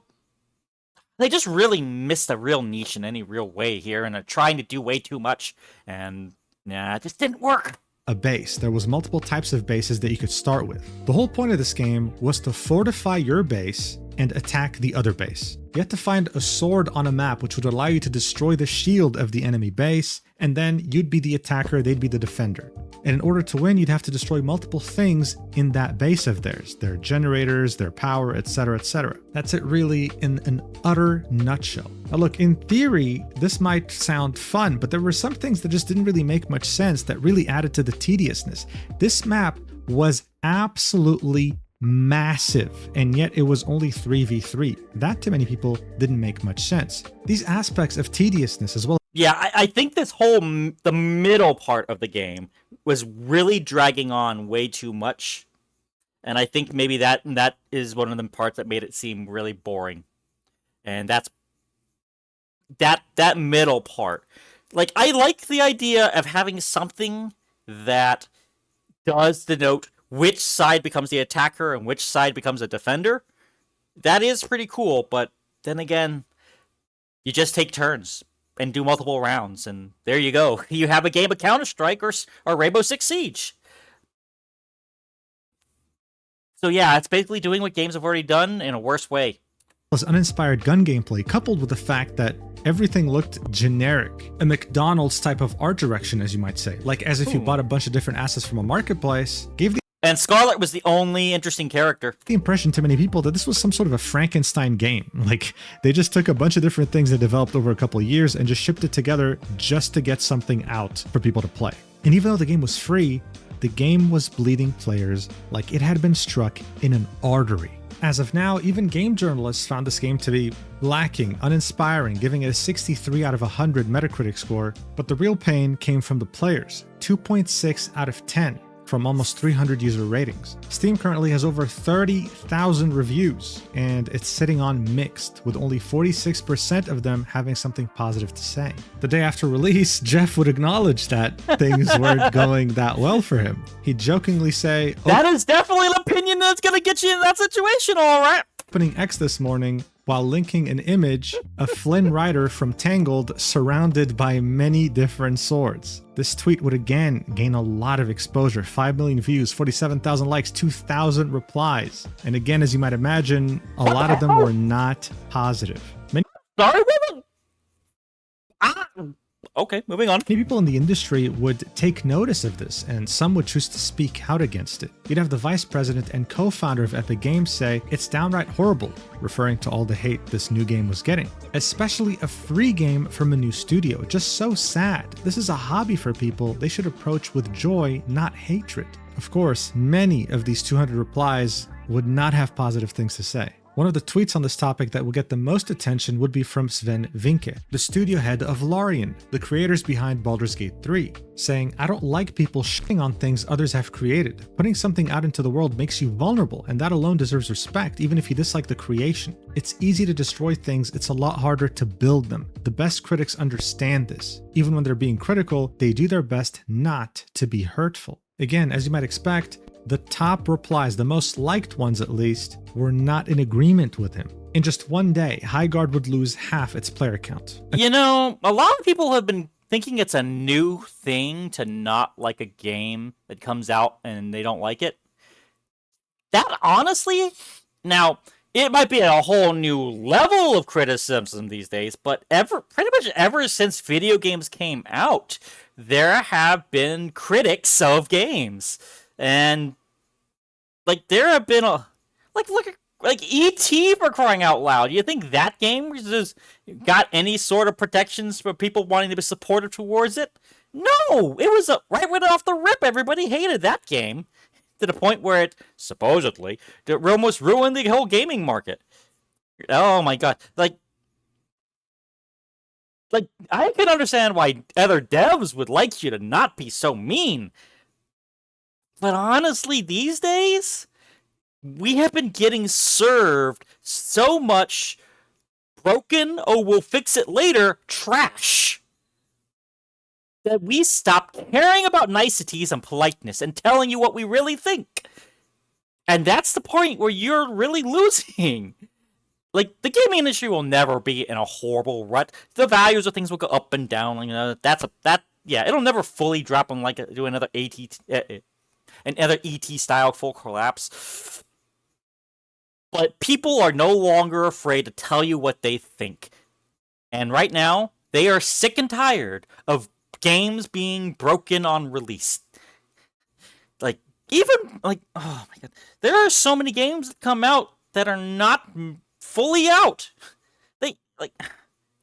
they just really missed a real niche in any real way here, and are trying to do way too much, and nah, it just didn't work. A base. There was multiple types of bases that you could start with. The whole point of this game was to fortify your base and attack the other base. You had to find a sword on a map which would allow you to destroy the shield of the enemy base, and then you'd be the attacker, they'd be the defender. And in order to win, you'd have to destroy multiple things in that base of theirs. Their generators, their power, etc., etc. That's it really in an utter nutshell. Now look, in theory, this might sound fun, but there were some things that just didn't really make much sense that really added to the tediousness. This map was absolutely massive, and yet it was only 3v3. That to many people didn't make much sense. These aspects of tediousness as well. Yeah, I think this the middle part of the game was really dragging on way too much. And I think maybe that is one of the parts that made it seem really boring. And that's that middle part. Like, I like the idea of having something that does denote which side becomes the attacker and which side becomes a defender. That is pretty cool, but then again, you just take turns and do multiple rounds, and there you go. You have a game of Counter-Strike or Rainbow Six Siege. So yeah, it's basically doing what games have already done in a worse way. Plus uninspired gun gameplay, coupled with the fact that everything looked generic. A McDonald's type of art direction, as you might say. Like as if you bought a bunch of different assets from a marketplace, gave the And Scarlet was the only interesting character. The impression to many people that this was some sort of a Frankenstein game. Like, they just took a bunch of different things they developed over a couple of years and just shipped it together just to get something out for people to play. And even though the game was free, the game was bleeding players like it had been struck in an artery. As of now, even game journalists found this game to be lacking, uninspiring, giving it a 63 out of 100 Metacritic score, but the real pain came from the players, 2.6 out of 10. From almost 300 user ratings. Steam currently has over 30,000 reviews, and it's sitting on mixed, with only 46% of them having something positive to say. The day after release, Jeff would acknowledge that things weren't going that well for him. He'd jokingly say, "That is definitely an opinion that's gonna get you in that situation, all right." Opening X this morning, while linking an image of Flynn Rider from Tangled surrounded by many different swords. This tweet would again gain a lot of exposure, 5 million views, 47,000 likes, 2,000 replies. And again, as you might imagine, a lot of them were not positive. Sorry, woman. Okay, moving on. Many people in the industry would take notice of this, and some would choose to speak out against it. You'd have the vice president and co-founder of Epic Games say, "It's downright horrible," referring to all the hate this new game was getting. Especially a free game from a new studio. Just so sad. This is a hobby for people they should approach with joy, not hatred. Of course, many of these 200 replies would not have positive things to say. One of the tweets on this topic that will get the most attention would be from Sven Vinke, the studio head of Larian, the creators behind Baldur's Gate 3, saying, "I don't like people shitting on things others have created. Putting something out into the world makes you vulnerable, and that alone deserves respect, even if you dislike the creation. It's easy to destroy things, it's a lot harder to build them. The best critics understand this. Even when they're being critical, they do their best not to be hurtful." Again, as you might expect, the top replies, the most liked ones at least, were not in agreement with him. In just one day, Highguard would lose half its player count. You know, a lot of people have been thinking it's a new thing to not like a game that comes out and they don't like it. That honestly, now, it might be a whole new level of criticism these days, but pretty much ever since video games came out, there have been critics of games. And like there have been look at E.T. for crying out loud. You think that game just got any sort of protections for people wanting to be supportive towards it? No, it was right off the rip. Everybody hated that game to the point where it supposedly almost ruined the whole gaming market. Oh my god! Like I can understand why other devs would like you to not be so mean. But honestly, these days, we have been getting served so much broken, oh, we'll fix it later, trash, that we stopped caring about niceties and politeness and telling you what we really think. And that's the point where you're really losing. Like, the gaming industry will never be in a horrible rut. The values of things will go up and down. You know, yeah, it'll never fully drop on do another another ET style full collapse. But people are no longer afraid to tell you what they think. And right now, they are sick and tired of games being broken on release. Oh my god. There are so many games that come out that are not fully out.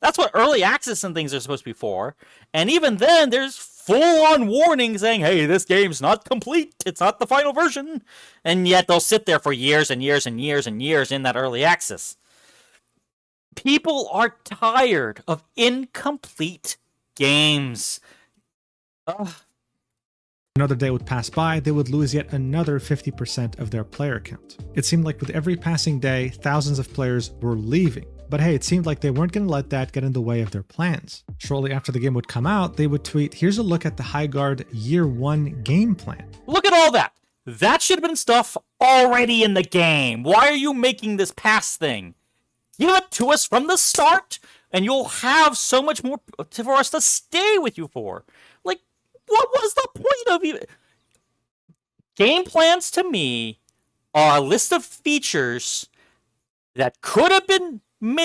That's what early access and things are supposed to be for. And even then, there's full-on warning saying, hey, this game's not complete. It's not the final version. And yet they'll sit there for years and years and years and years in that early access. People are tired of incomplete games. Another day would pass by, they would lose yet another 50% of their player count. It seemed like with every passing day, thousands of players were leaving. But hey, it seemed like they weren't going to let that get in the way of their plans. Shortly after the game would come out, they would tweet, "Here's a look at the Highguard Year 1 game plan." Look at all that! That should have been stuff already in the game. Why are you making this pass thing? Give it to us from the start, and you'll have so much more for us to stay with you for. Like, what was the point of even... Game plans, to me, are a list of features that could have been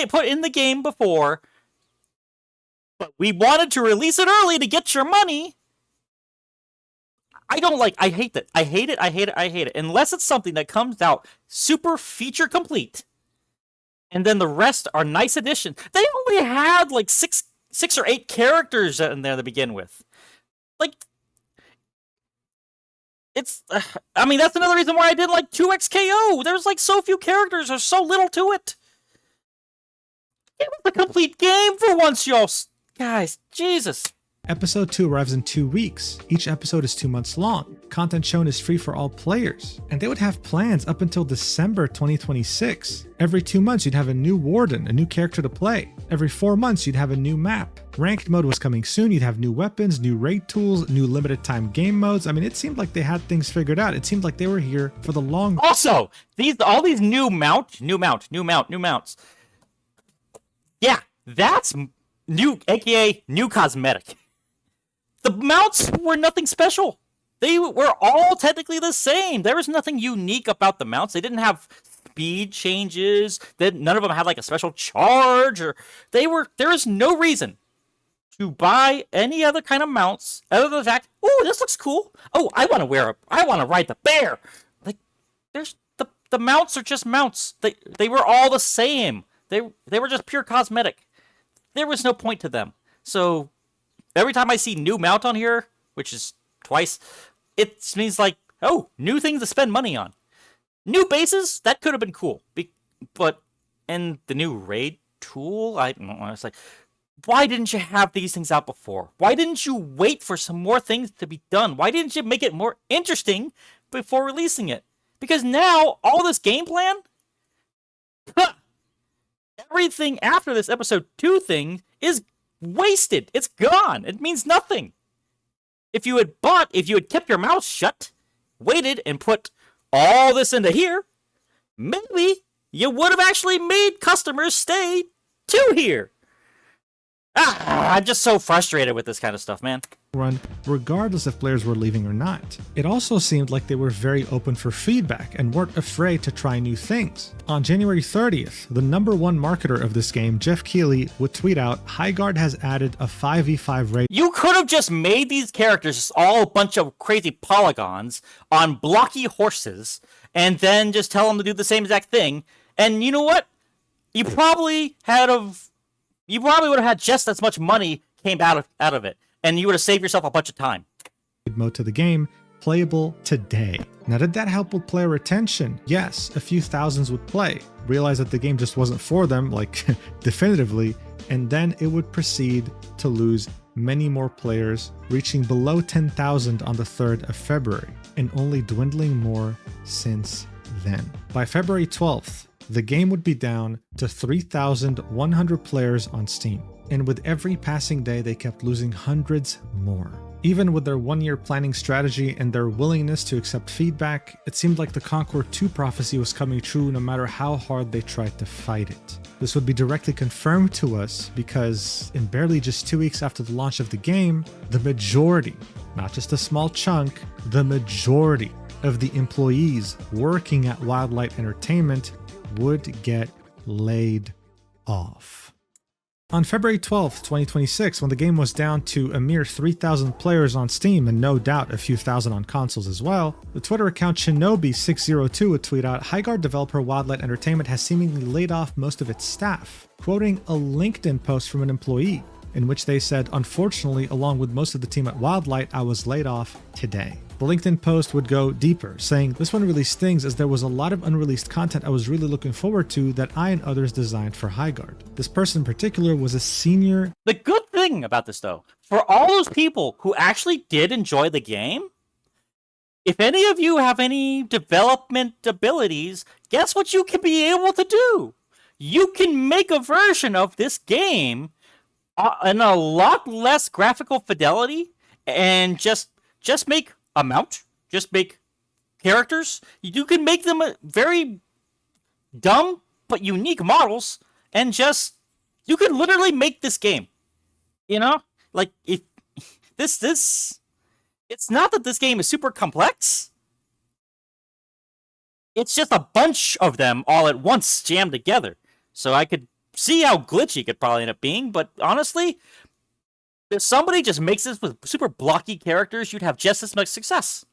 put in the game before, but we wanted to release it early to get your money. I hate that. I hate it. Unless it's something that comes out super feature complete, and then the rest are nice additions. They only had like six or eight characters in there to begin with. Like, it's, that's another reason why I didn't like 2XKO. There's like so few characters, there's so little to it. It was a complete game for once, y'all. Guys, Jesus. Episode 2 arrives in 2 weeks. Each episode is 2 months long. Content shown is free for all players. And they would have plans up until December 2026. Every 2 months, you'd have a new warden, a new character to play. Every 4 months, you'd have a new map. Ranked mode was coming soon. You'd have new weapons, new raid tools, new limited time game modes. I mean, it seemed like they had things figured out. It seemed like they were here for the long. Also, all these new mounts. Yeah, that's new, aka new cosmetic. The mounts were nothing special. They were all technically the same. There was nothing unique about the mounts. They didn't have speed changes. None of them had like a special charge, or there is no reason to buy any other kind of mounts other than the fact, oh, this looks cool. Oh, I want to ride the bear. Like, the mounts are just mounts. They were all the same. They were just pure cosmetic. There was no point to them. So every time I see new mount on here, which is twice, it means like, oh, new things to spend money on. New bases, that could have been cool. And the new raid tool, I don't know, it's like, why didn't you have these things out before? Why didn't you wait for some more things to be done? Why didn't you make it more interesting before releasing it? Because now, all this game plan, everything after this episode 2 thing is wasted. It's gone. It means nothing. If you had kept your mouth shut, waited, and put all this into here, maybe you would have actually made customers stay to here. I'm just so frustrated with this kind of stuff, man. Run regardless if players were leaving or not. It also seemed like they were very open for feedback and weren't afraid to try new things. On January 30th, the #1 marketer of this game, Jeff Keighley, would tweet out, Highguard has added a 5v5 raid. You could have just made these characters all a bunch of crazy polygons on blocky horses and then just tell them to do the same exact thing. And you know what? You probably would have had just as much money came out of it, and you would have saved yourself a bunch of time. Mode to the game, playable today. Now, did that help with player retention? Yes, a few thousands would play, realize that the game just wasn't for them, like definitively, and then it would proceed to lose many more players, reaching below 10,000 on the 3rd of February, and only dwindling more since then. By February 12th, the game would be down to 3,100 players on Steam, and with every passing day they kept losing hundreds more. Even with their 1-year planning strategy and their willingness to accept feedback, it seemed like the Conquer 2 prophecy was coming true no matter how hard they tried to fight it. This would be directly confirmed to us because in barely just 2 weeks after the launch of the game, the majority, not just a small chunk, the majority of the employees working at Wildlight Entertainment would get laid off. On February 12th, 2026, when the game was down to a mere 3,000 players on Steam and no doubt a few thousand on consoles as well, the Twitter account Shinobi602 would tweet out, Highguard developer Wildlight Entertainment has seemingly laid off most of its staff, quoting a LinkedIn post from an employee, in which they said, unfortunately, along with most of the team at Wildlight, I was laid off today. The LinkedIn post would go deeper, saying, this one really stings as there was a lot of unreleased content I was really looking forward to that I and others designed for Highguard. This person in particular was a senior. The good thing about this, though, for all those people who actually did enjoy the game, if any of you have any development abilities, guess what you can be able to do? You can make a version of this game in a lot less graphical fidelity and just make a mount, just make characters. You can make them very dumb but unique models, and you can literally make this game. You know, like if this, it's not that this game is super complex. It's just a bunch of them all at once jammed together. So I could see how glitchy it could probably end up being, but honestly, if somebody just makes this with super blocky characters, you'd have just as much success.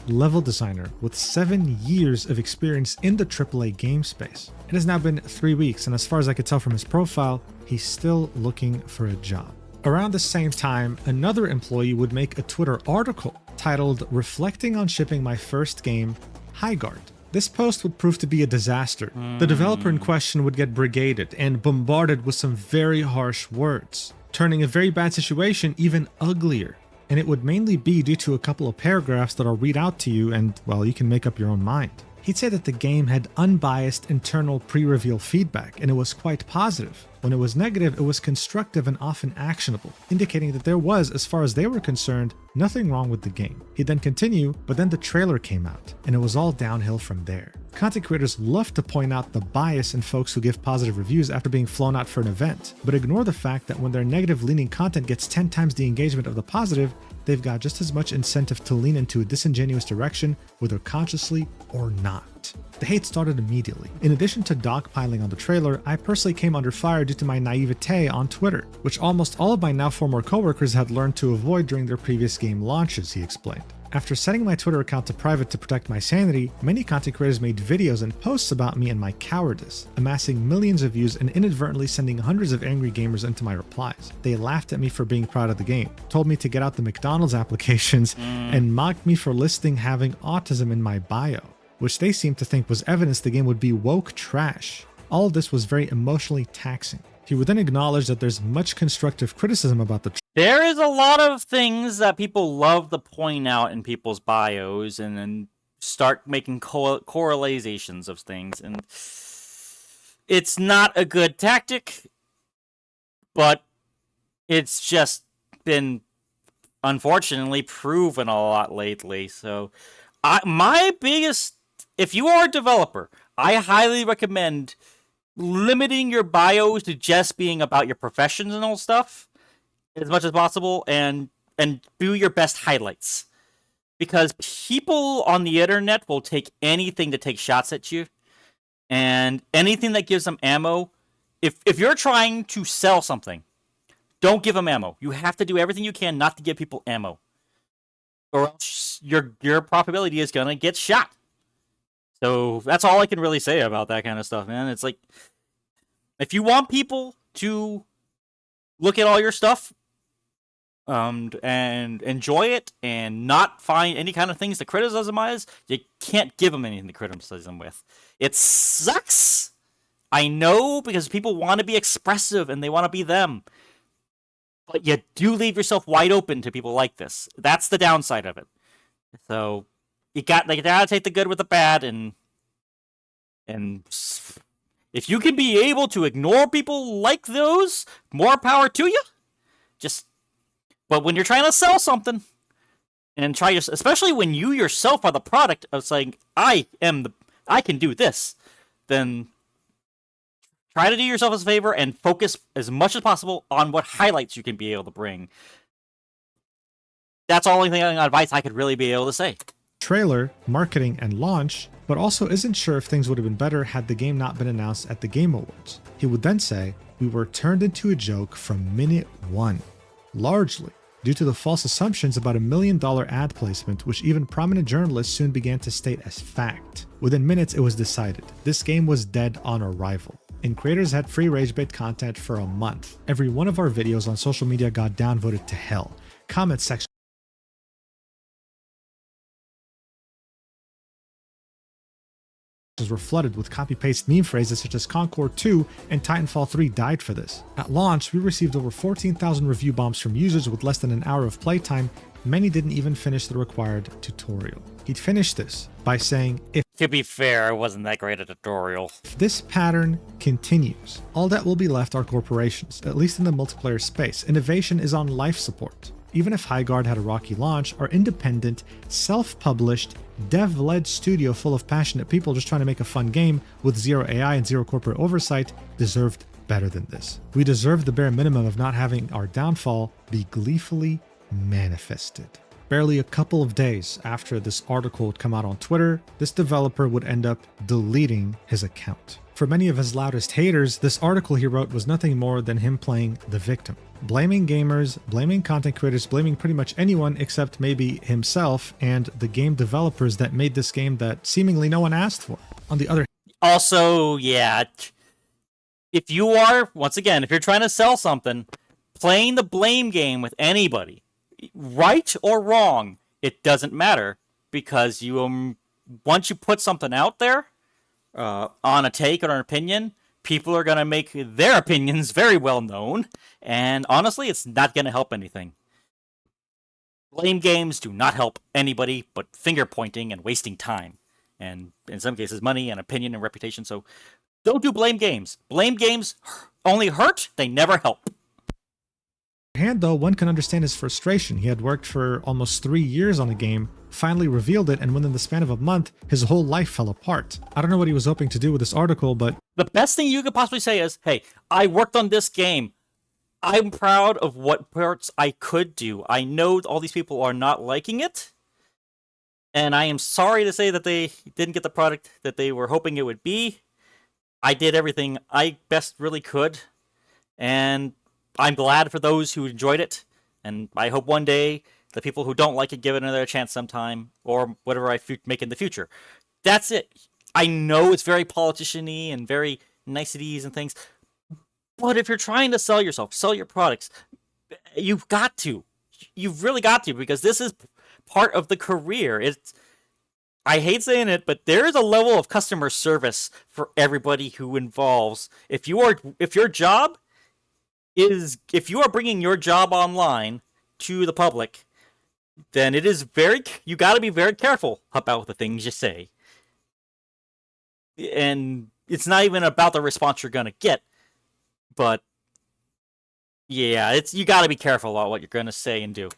Level designer with 7 years of experience in the AAA game space. It has now been 3 weeks, and as far as I could tell from his profile, he's still looking for a job. Around the same time, another employee would make a Twitter article titled, Reflecting on Shipping My First Game, Highguard. This post would prove to be a disaster. The developer in question would get brigaded and bombarded with some very harsh words, turning a very bad situation even uglier. And it would mainly be due to a couple of paragraphs that I'll read out to you and, well, you can make up your own mind. He'd say that the game had unbiased internal pre-reveal feedback, and it was quite positive. When it was negative, it was constructive and often actionable, indicating that there was, as far as they were concerned, nothing wrong with the game. He'd then continue, but then the trailer came out, and it was all downhill from there. Content creators love to point out the bias in folks who give positive reviews after being flown out for an event, but ignore the fact that when their negative-leaning content gets 10 times the engagement of the positive, they've got just as much incentive to lean into a disingenuous direction, whether consciously or not. The hate started immediately. In addition to dogpiling on the trailer, I personally came under fire due to my naivete on Twitter, which almost all of my now former coworkers had learned to avoid during their previous game launches, he explained. After setting my Twitter account to private to protect my sanity, many content creators made videos and posts about me and my cowardice, amassing millions of views and inadvertently sending hundreds of angry gamers into my replies. They laughed at me for being proud of the game, told me to get out the McDonald's applications, and mocked me for listing having autism in my bio, which they seemed to think was evidence the game would be woke trash. All of this was very emotionally taxing. He would then acknowledge that there's much constructive criticism about the There is a lot of things that people love to point out in people's bios and then start making correlations of things. And it's not a good tactic, but it's just been, unfortunately, proven a lot lately. So my biggest, if you are a developer, I highly recommend limiting your bios to just being about your professional stuff as much as possible, and do your best highlights, because people on the internet will take anything to take shots at you, and anything that gives them ammo. If you're trying to sell something, don't give them ammo. You have to do everything you can not to give people ammo, or else your profitability is gonna get shot. So that's all I can really say about that kind of stuff, man. It's like, if you want people to look at all your stuff and enjoy it and not find any kind of things to criticize, you can't give them anything to criticize them with. It sucks, I know, because people want to be expressive and they want to be them. But you do leave yourself wide open to people like this. That's the downside of it. So you gotta take the good with the bad, and if you can be able to ignore people like those, more power to you. But when you're trying to sell something, and especially when you yourself are the product of saying, I can do this, then try to do yourself a favor and focus as much as possible on what highlights you can be able to bring. That's the only thing advice I could really be able to say. Trailer, marketing, and launch, but also isn't sure if things would have been better had the game not been announced at the Game Awards. He would then say, "We were turned into a joke from minute one, largely due to the false assumptions about $1 million ad placement, which even prominent journalists soon began to state as fact. Within minutes, it was decided. This game was dead on arrival, and creators had free rage bait content for a month. Every one of our videos on social media got downvoted to hell. Comment section were flooded with copy-paste meme phrases such as Concord 2 and Titanfall 3 died for this. At launch, we received over 14,000 review bombs from users with less than an hour of playtime. Many didn't even finish the required tutorial." He'd finished this by saying, To be fair, it wasn't that great a tutorial. "If this pattern continues, all that will be left are corporations, at least in the multiplayer space. Innovation is on life support. Even if Highguard had a rocky launch, our independent, self-published, dev-led studio full of passionate people just trying to make a fun game with zero AI and zero corporate oversight deserved better than this. We deserve the bare minimum of not having our downfall be gleefully manifested." Barely a couple of days after this article would come out on Twitter, this developer would end up deleting his account. For many of his loudest haters, this article he wrote was nothing more than him playing the victim, blaming gamers, blaming content creators, blaming pretty much anyone except maybe himself and the game developers that made this game that seemingly no one asked for. On the other Also, yeah, if you are, once again, if you're trying to sell something, playing the blame game with anybody, right or wrong, it doesn't matter, because you once you put something out there on a take or an opinion, people are going to make their opinions very well known, and honestly, it's not going to help anything. Blame games do not help anybody but finger pointing and wasting time, and in some cases money and opinion and reputation. So don't do blame games. Blame games only hurt, they never help. hand, though, one can understand his frustration. He had worked for almost 3 years on a game, finally revealed it, and within the span of a month, his whole life fell apart. I don't know what he was hoping to do with this article, but the best thing you could possibly say is, hey, I worked on this game. I'm proud of what parts I could do. I know all these people are not liking it, and I am sorry to say that they didn't get the product that they were hoping it would be. I did everything I best really could, and I'm glad for those who enjoyed it, and I hope one day the people who don't like it give it another chance sometime, or whatever I make in the future. That's it. I know it's very politician-y and very niceties and things, but if you're trying to sell yourself, sell your products, you've got to. You've really got to, because this is part of the career. I hate saying it, but there is a level of customer service for everybody who involves. If you are bringing your job online to the public, then you got to be very careful about the things you say. And it's not even about the response you're going to get, but yeah, you got to be careful about what you're going to say and do.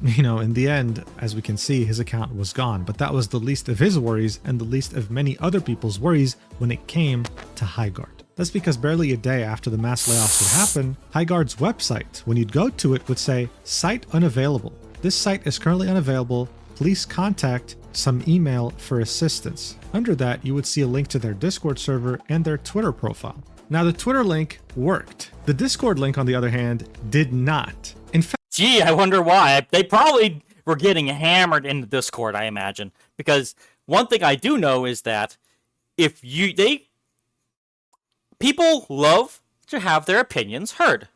you know, in the end, as we can see, his account was gone, but that was the least of his worries and the least of many other people's worries when it came to Highguard. That's because barely a day after the mass layoffs would happen, Highguard's website, when you'd go to it, would say, "Site unavailable. This site is currently unavailable. Please contact some email for assistance." Under that, you would see a link to their Discord server and their Twitter profile. Now, the Twitter link worked. The Discord link, on the other hand, did not. In fact, gee, I wonder why. They probably were getting hammered in the Discord, I imagine. Because one thing I do know is that people love to have their opinions heard.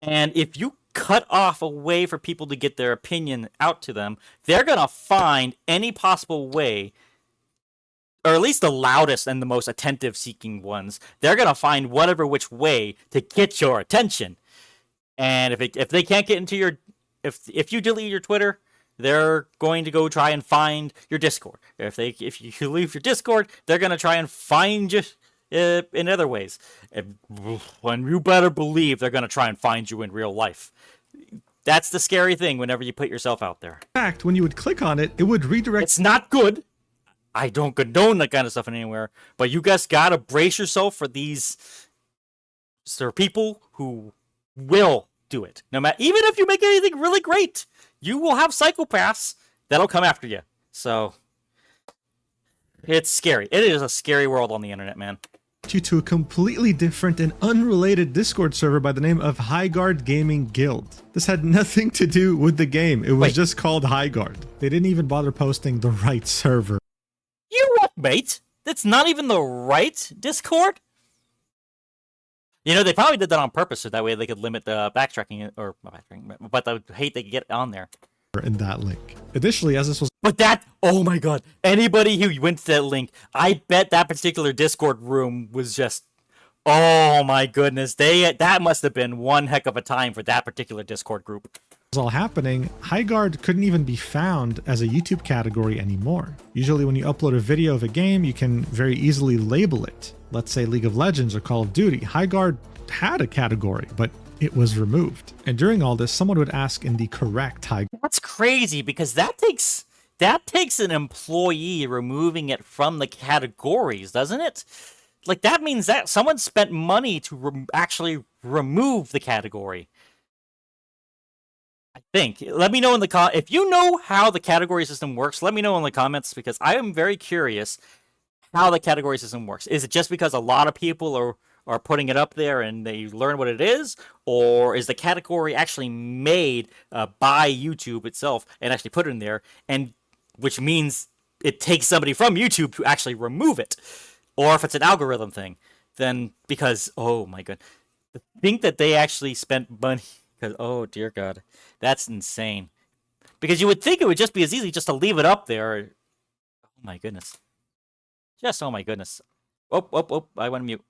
And if you cut off a way for people to get their opinion out to them, they're going to find any possible way, or at least the loudest and the most attentive-seeking ones, they're going to find whatever which way to get your attention. And if they can't get into your... If you delete your Twitter, they're going to go try and find your Discord. If you leave your Discord, they're going to try and find you in other ways. And you better believe they're going to try and find you in real life. That's the scary thing whenever you put yourself out there. in fact, when you would click on it, it would redirect. It's not good. I don't condone that kind of stuff anywhere, but you guys gotta brace yourself for these. There are people who will do it. No matter, even if you make anything really great, you will have psychopaths that'll come after you. So it's scary. It is a scary world on the internet, man. You to a completely different and unrelated Discord server by the name of Highguard Gaming Guild. This had nothing to do with the game. It was just called Highguard. They didn't even bother posting the right server. You what, mate? That's not even the right Discord? You know, they probably did that on purpose so that way they could limit the backtracking, or not backtracking, but the hate they could get on there. In that link. Additionally, as this was... But that, oh my god, anybody who went to that link, I bet that particular Discord room was just, oh my goodness, that must have been one heck of a time for that particular Discord group. all happening, Highguard couldn't even be found as a YouTube category anymore. Usually when you upload a video of a game, you can very easily label it. Let's say League of Legends or Call of Duty. Highguard had a category, but it was removed. And during all this, someone would ask in the correct Highguard. That's crazy, because that takes an employee removing it from the categories, doesn't it? Like, that means that someone spent money to actually remove the category. I think. Let me know in the if you know how the category system works, let me know in the comments, because I am very curious how the category system works. Is it just because a lot of people are putting it up there and they learn what it is, or is the category actually made by YouTube itself and actually put it in there, and which means it takes somebody from YouTube to actually remove it? Or if it's an algorithm thing, then because, oh my god, to think that they actually spent money, because, oh dear god, that's insane. Because you would think it would just be as easy just to leave it up there. Oh my goodness. Just, oh my goodness. Oh, I went to mute.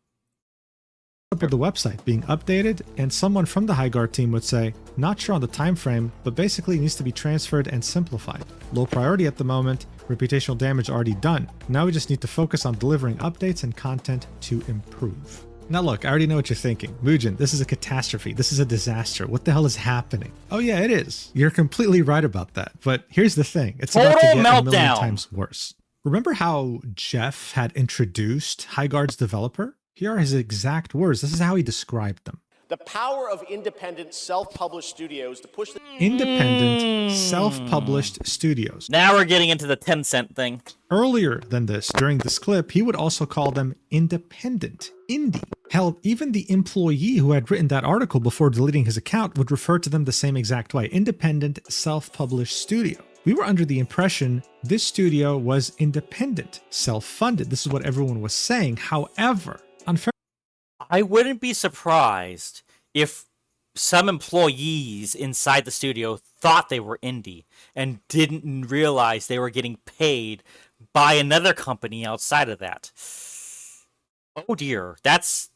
Of the website being updated, and someone from the Highguard team would say, "Not sure on the time frame, but basically needs to be transferred and simplified. Low priority at the moment, reputational damage already done. Now we just need to focus on delivering updates and content to improve." Now look, I already know what you're thinking. Mujin, this is a catastrophe. This is a disaster. What the hell is happening? Oh yeah, it is. You're completely right about that. But here's the thing. It's about to Total get a million meltdown. times worse. Remember how Jeff had introduced Highguard's developer? Here are his exact words. This is how he described them. The power of independent, self-published studios to push the... Independent, self-published studios. Now we're getting into the 10-cent thing. Earlier than this, during this clip, he would also call them independent, indie. Hell, even the employee who had written that article before deleting his account would refer to them the same exact way. Independent, self-published studio. We were under the impression this studio was independent, self-funded. This is what everyone was saying. However, on I wouldn't be surprised if some employees inside the studio thought they were indie and didn't realize they were getting paid by another company outside of that. Oh dear, that's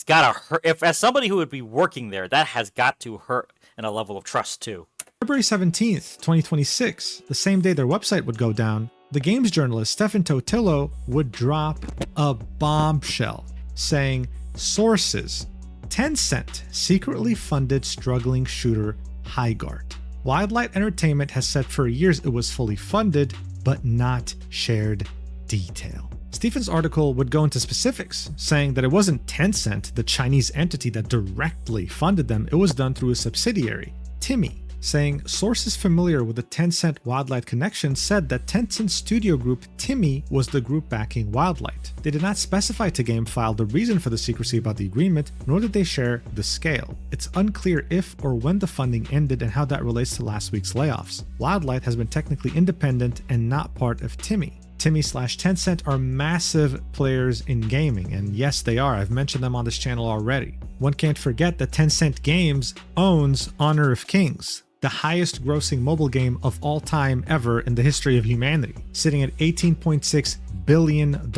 gotta hurt. If as somebody who would be working there, that has got to hurt in a level of trust too. February 17th, 2026, the same day their website would go down, the games journalist Stefan Totillo would drop a bombshell saying, sources, Tencent secretly funded struggling shooter Highguard. Wildlight Entertainment has said for years it was fully funded, but not shared detail. Stephen's article would go into specifics, saying that it wasn't Tencent, the Chinese entity that directly funded them, it was done through a subsidiary, Timmy, saying sources familiar with the Tencent Wildlight connection said that Tencent's studio group Timmy was the group backing Wildlight. They did not specify to GameFile the reason for the secrecy about the agreement, nor did they share the scale. It's unclear if or when the funding ended and how that relates to last week's layoffs. Wildlight has been technically independent and not part of Timmy. Timmy/Tencent are massive players in gaming, and yes, they are. I've mentioned them on this channel already. One can't forget that Tencent Games owns Honor of Kings, the highest grossing mobile game of all time ever in the history of humanity, sitting at $18.6 billion.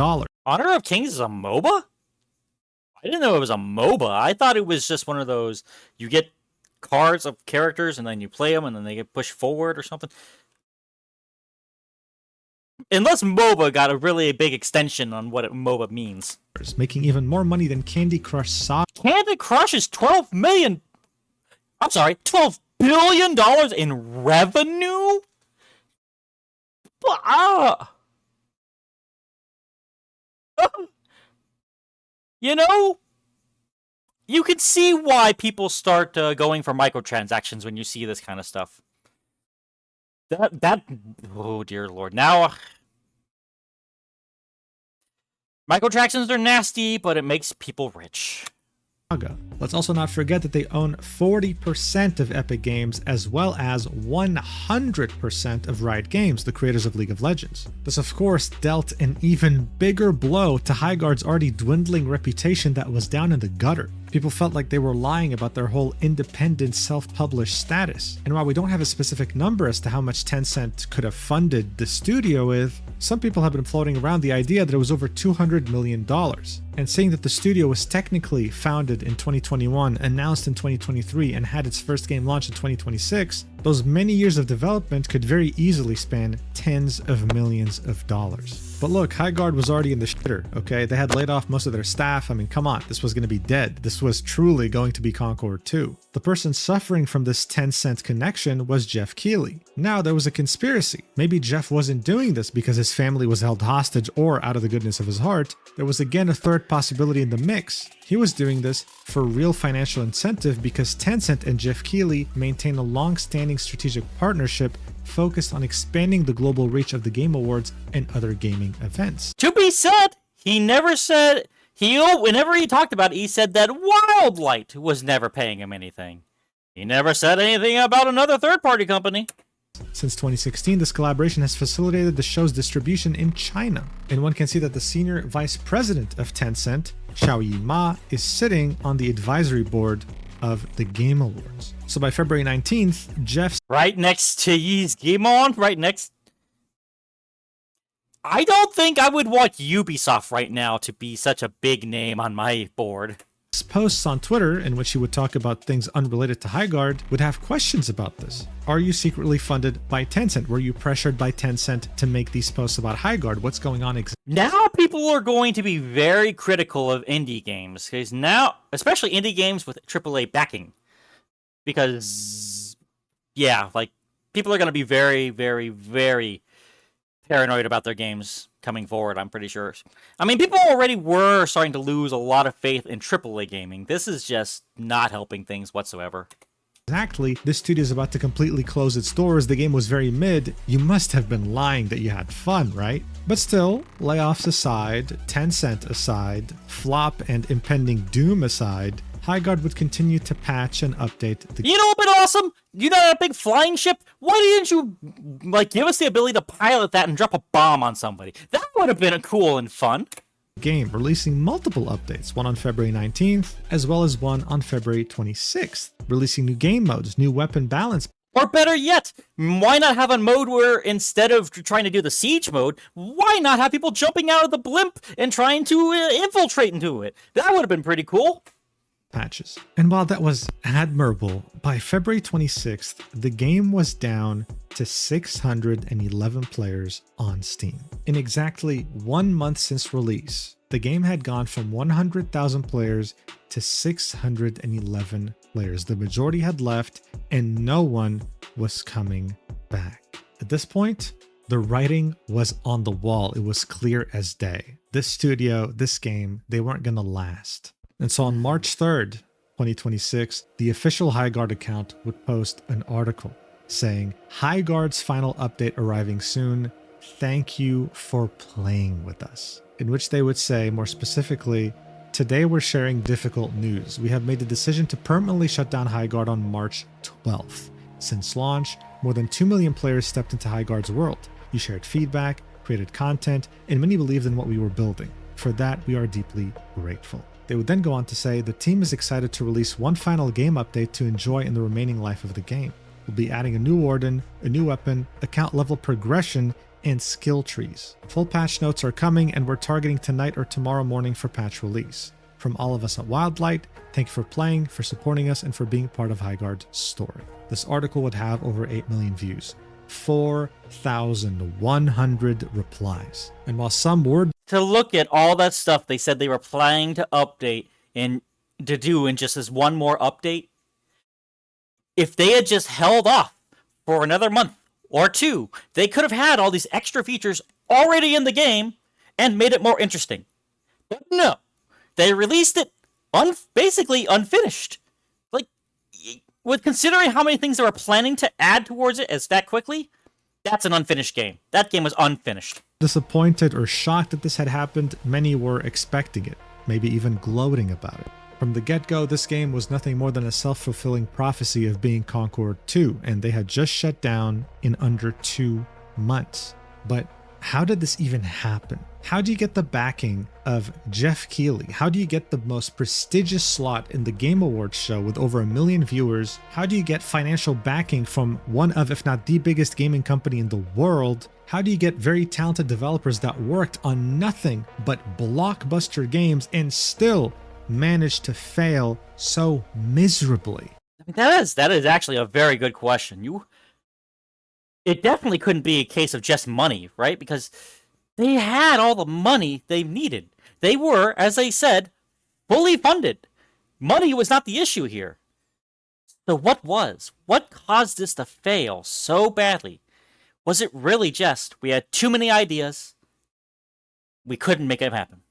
Honor of Kings is a MOBA? I didn't know it was a MOBA. I thought it was just one of those, you get cards of characters and then you play them and then they get pushed forward or something. Unless MOBA got a really big extension on what MOBA means. Making even more money than Candy Crush Saga. Candy Crush is $12 billion in revenue? You know, you can see why people start going for microtransactions when you see this kind of stuff. Oh dear Lord. Now, microtransactions are nasty, but it makes people rich. Let's also not forget that they own 40% of Epic Games as well as 100% of Riot Games, the creators of League of Legends. This of course dealt an even bigger blow to Highguard's already dwindling reputation that was down in the gutter. People felt like they were lying about their whole independent self-published status. And while we don't have a specific number as to how much Tencent could have funded the studio with, some people have been floating around the idea that it was over $200 million. And saying that the studio was technically founded in 2021, announced in 2023, and had its first game launched in 2026, those many years of development could very easily span tens of millions of dollars. But look, Highguard was already in the shitter, okay? They had laid off most of their staff. I mean, come on, this was going to be dead. This was truly going to be Concord 2. The person suffering from this Tencent connection was Jeff Keighley. Now, there was a conspiracy. Maybe Jeff wasn't doing this because his family was held hostage or out of the goodness of his heart. There was again a third possibility in the mix. He was doing this for real financial incentive because Tencent and Jeff Keighley maintain a long-standing strategic partnership focused on expanding the global reach of the Game Awards and other gaming events. To be said, he never said, whenever he talked about it, he said that Wildlight was never paying him anything. He never said anything about another third-party company. Since 2016, this collaboration has facilitated the show's distribution in China. And one can see that the senior vice president of Tencent, Xiaoyi Ma, is sitting on the advisory board of the Game Awards. So by February 19th, Jeff... Right next to Yi's Game On, right next... I don't think I would want Ubisoft right now to be such a big name on my board. Posts on Twitter, in which he would talk about things unrelated to Highguard, would have questions about this. Are you secretly funded by Tencent? Were you pressured by Tencent to make these posts about Highguard? What's going on exactly? Now people are going to be very critical of indie games, because now, especially indie games with AAA backing, because, yeah, like, people are going to be very, very, very paranoid about their games coming forward, I'm pretty sure. I mean, people already were starting to lose a lot of faith in AAA gaming. This is just not helping things whatsoever. Exactly. This studio is about to completely close its doors. The game was very mid. You must have been lying that you had fun, right? But still, layoffs aside, Tencent aside, flop and impending doom aside, Highguard would continue to patch and update the game. You know what would been awesome? You know that big flying ship? Why didn't you, like, give us the ability to pilot that and drop a bomb on somebody? That would have been cool and fun. Game, releasing multiple updates, one on February 19th, as well as one on February 26th, releasing new game modes, new weapon balance. Or better yet, why not have a mode where instead of trying to do the siege mode, why not have people jumping out of the blimp and trying to infiltrate into it? That would have been pretty cool. Patches. And while that was admirable, by February 26th, the game was down to 611 players on Steam. In exactly 1 month since release, the game had gone from 100,000 players to 611 players. The majority had left and no one was coming back. At this point, the writing was on the wall. It was clear as day. This studio, this game, they weren't going to last. And so on March 3rd, 2026, the official Highguard account would post an article saying, Highguard's final update arriving soon. Thank you for playing with us. In which they would say, more specifically, today we're sharing difficult news. We have made the decision to permanently shut down Highguard on March 12th. Since launch, more than 2 million players stepped into Highguard's world. You shared feedback, created content, and many believed in what we were building. For that, we are deeply grateful. They would then go on to say, the team is excited to release one final game update to enjoy in the remaining life of the game. We'll be adding a new warden, a new weapon, account level progression, and skill trees. Full patch notes are coming, and we're targeting tonight or tomorrow morning for patch release. From all of us at Wildlight, thank you for playing, for supporting us, and for being part of Highguard's story. This article would have over 8 million views, 4,100 replies. And while some were to look at all that stuff they said they were planning to update and to do in just as one more update, if they had just held off for another month or two, they could have had all these extra features already in the game and made it more interesting. But no, they released it basically unfinished. Like, with considering how many things they were planning to add towards it as that quickly, that's an unfinished game. That game was unfinished. Disappointed or shocked that this had happened, many were expecting it, maybe even gloating about it. From the get-go, this game was nothing more than a self-fulfilling prophecy of being Concord 2, and they had just shut down in under 2 months. But how did this even happen? How do you get the backing of Jeff Keighley? How do you get the most prestigious slot in the Game Awards show with over 1 million viewers? How do you get financial backing from one of, if not the biggest gaming company in the world? How do you get very talented developers that worked on nothing but blockbuster games and still managed to fail so miserably? I mean, that is actually a very good question. It definitely couldn't be a case of just money, right? Because they had all the money they needed. They were, as I said, fully funded. Money was not the issue here. So what caused this to fail so badly? Was it really just we had too many ideas, we couldn't make it happen?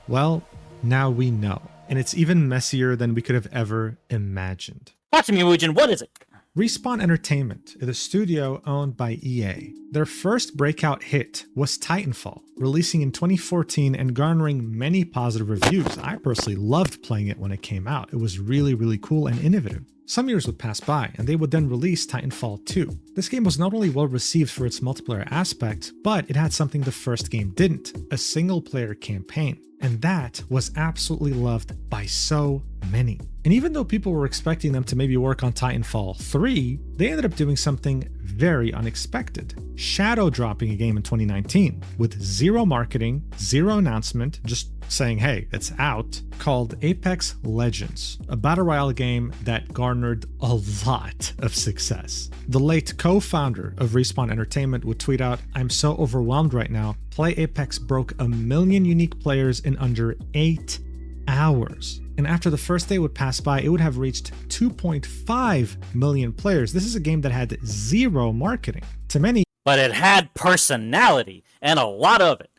Well, now we know. And it's even messier than we could have ever imagined. Talk to me, Mujin, what is it? Respawn Entertainment is a studio owned by EA. Their first breakout hit was Titanfall, releasing in 2014 and garnering many positive reviews. I personally loved playing it when it came out. It was really, really cool and innovative. Some years would pass by, and they would then release Titanfall 2. This game was not only well received for its multiplayer aspect, but it had something the first game didn't, a single-player campaign. And that was absolutely loved by so many. And even though people were expecting them to maybe work on Titanfall 3, they ended up doing something very unexpected. Shadow dropping a game in 2019 with zero marketing, zero announcement, just saying, hey, it's out, called Apex Legends, a battle royale game that garnered a lot of success. The late co-founder of Respawn Entertainment would tweet out, "I'm so overwhelmed right now. Play Apex broke 1 million unique players in under 8 hours. And after the first day would pass by, it would have reached 2.5 million players. This is a game that had zero marketing. To many, But it had personality, and a lot of it.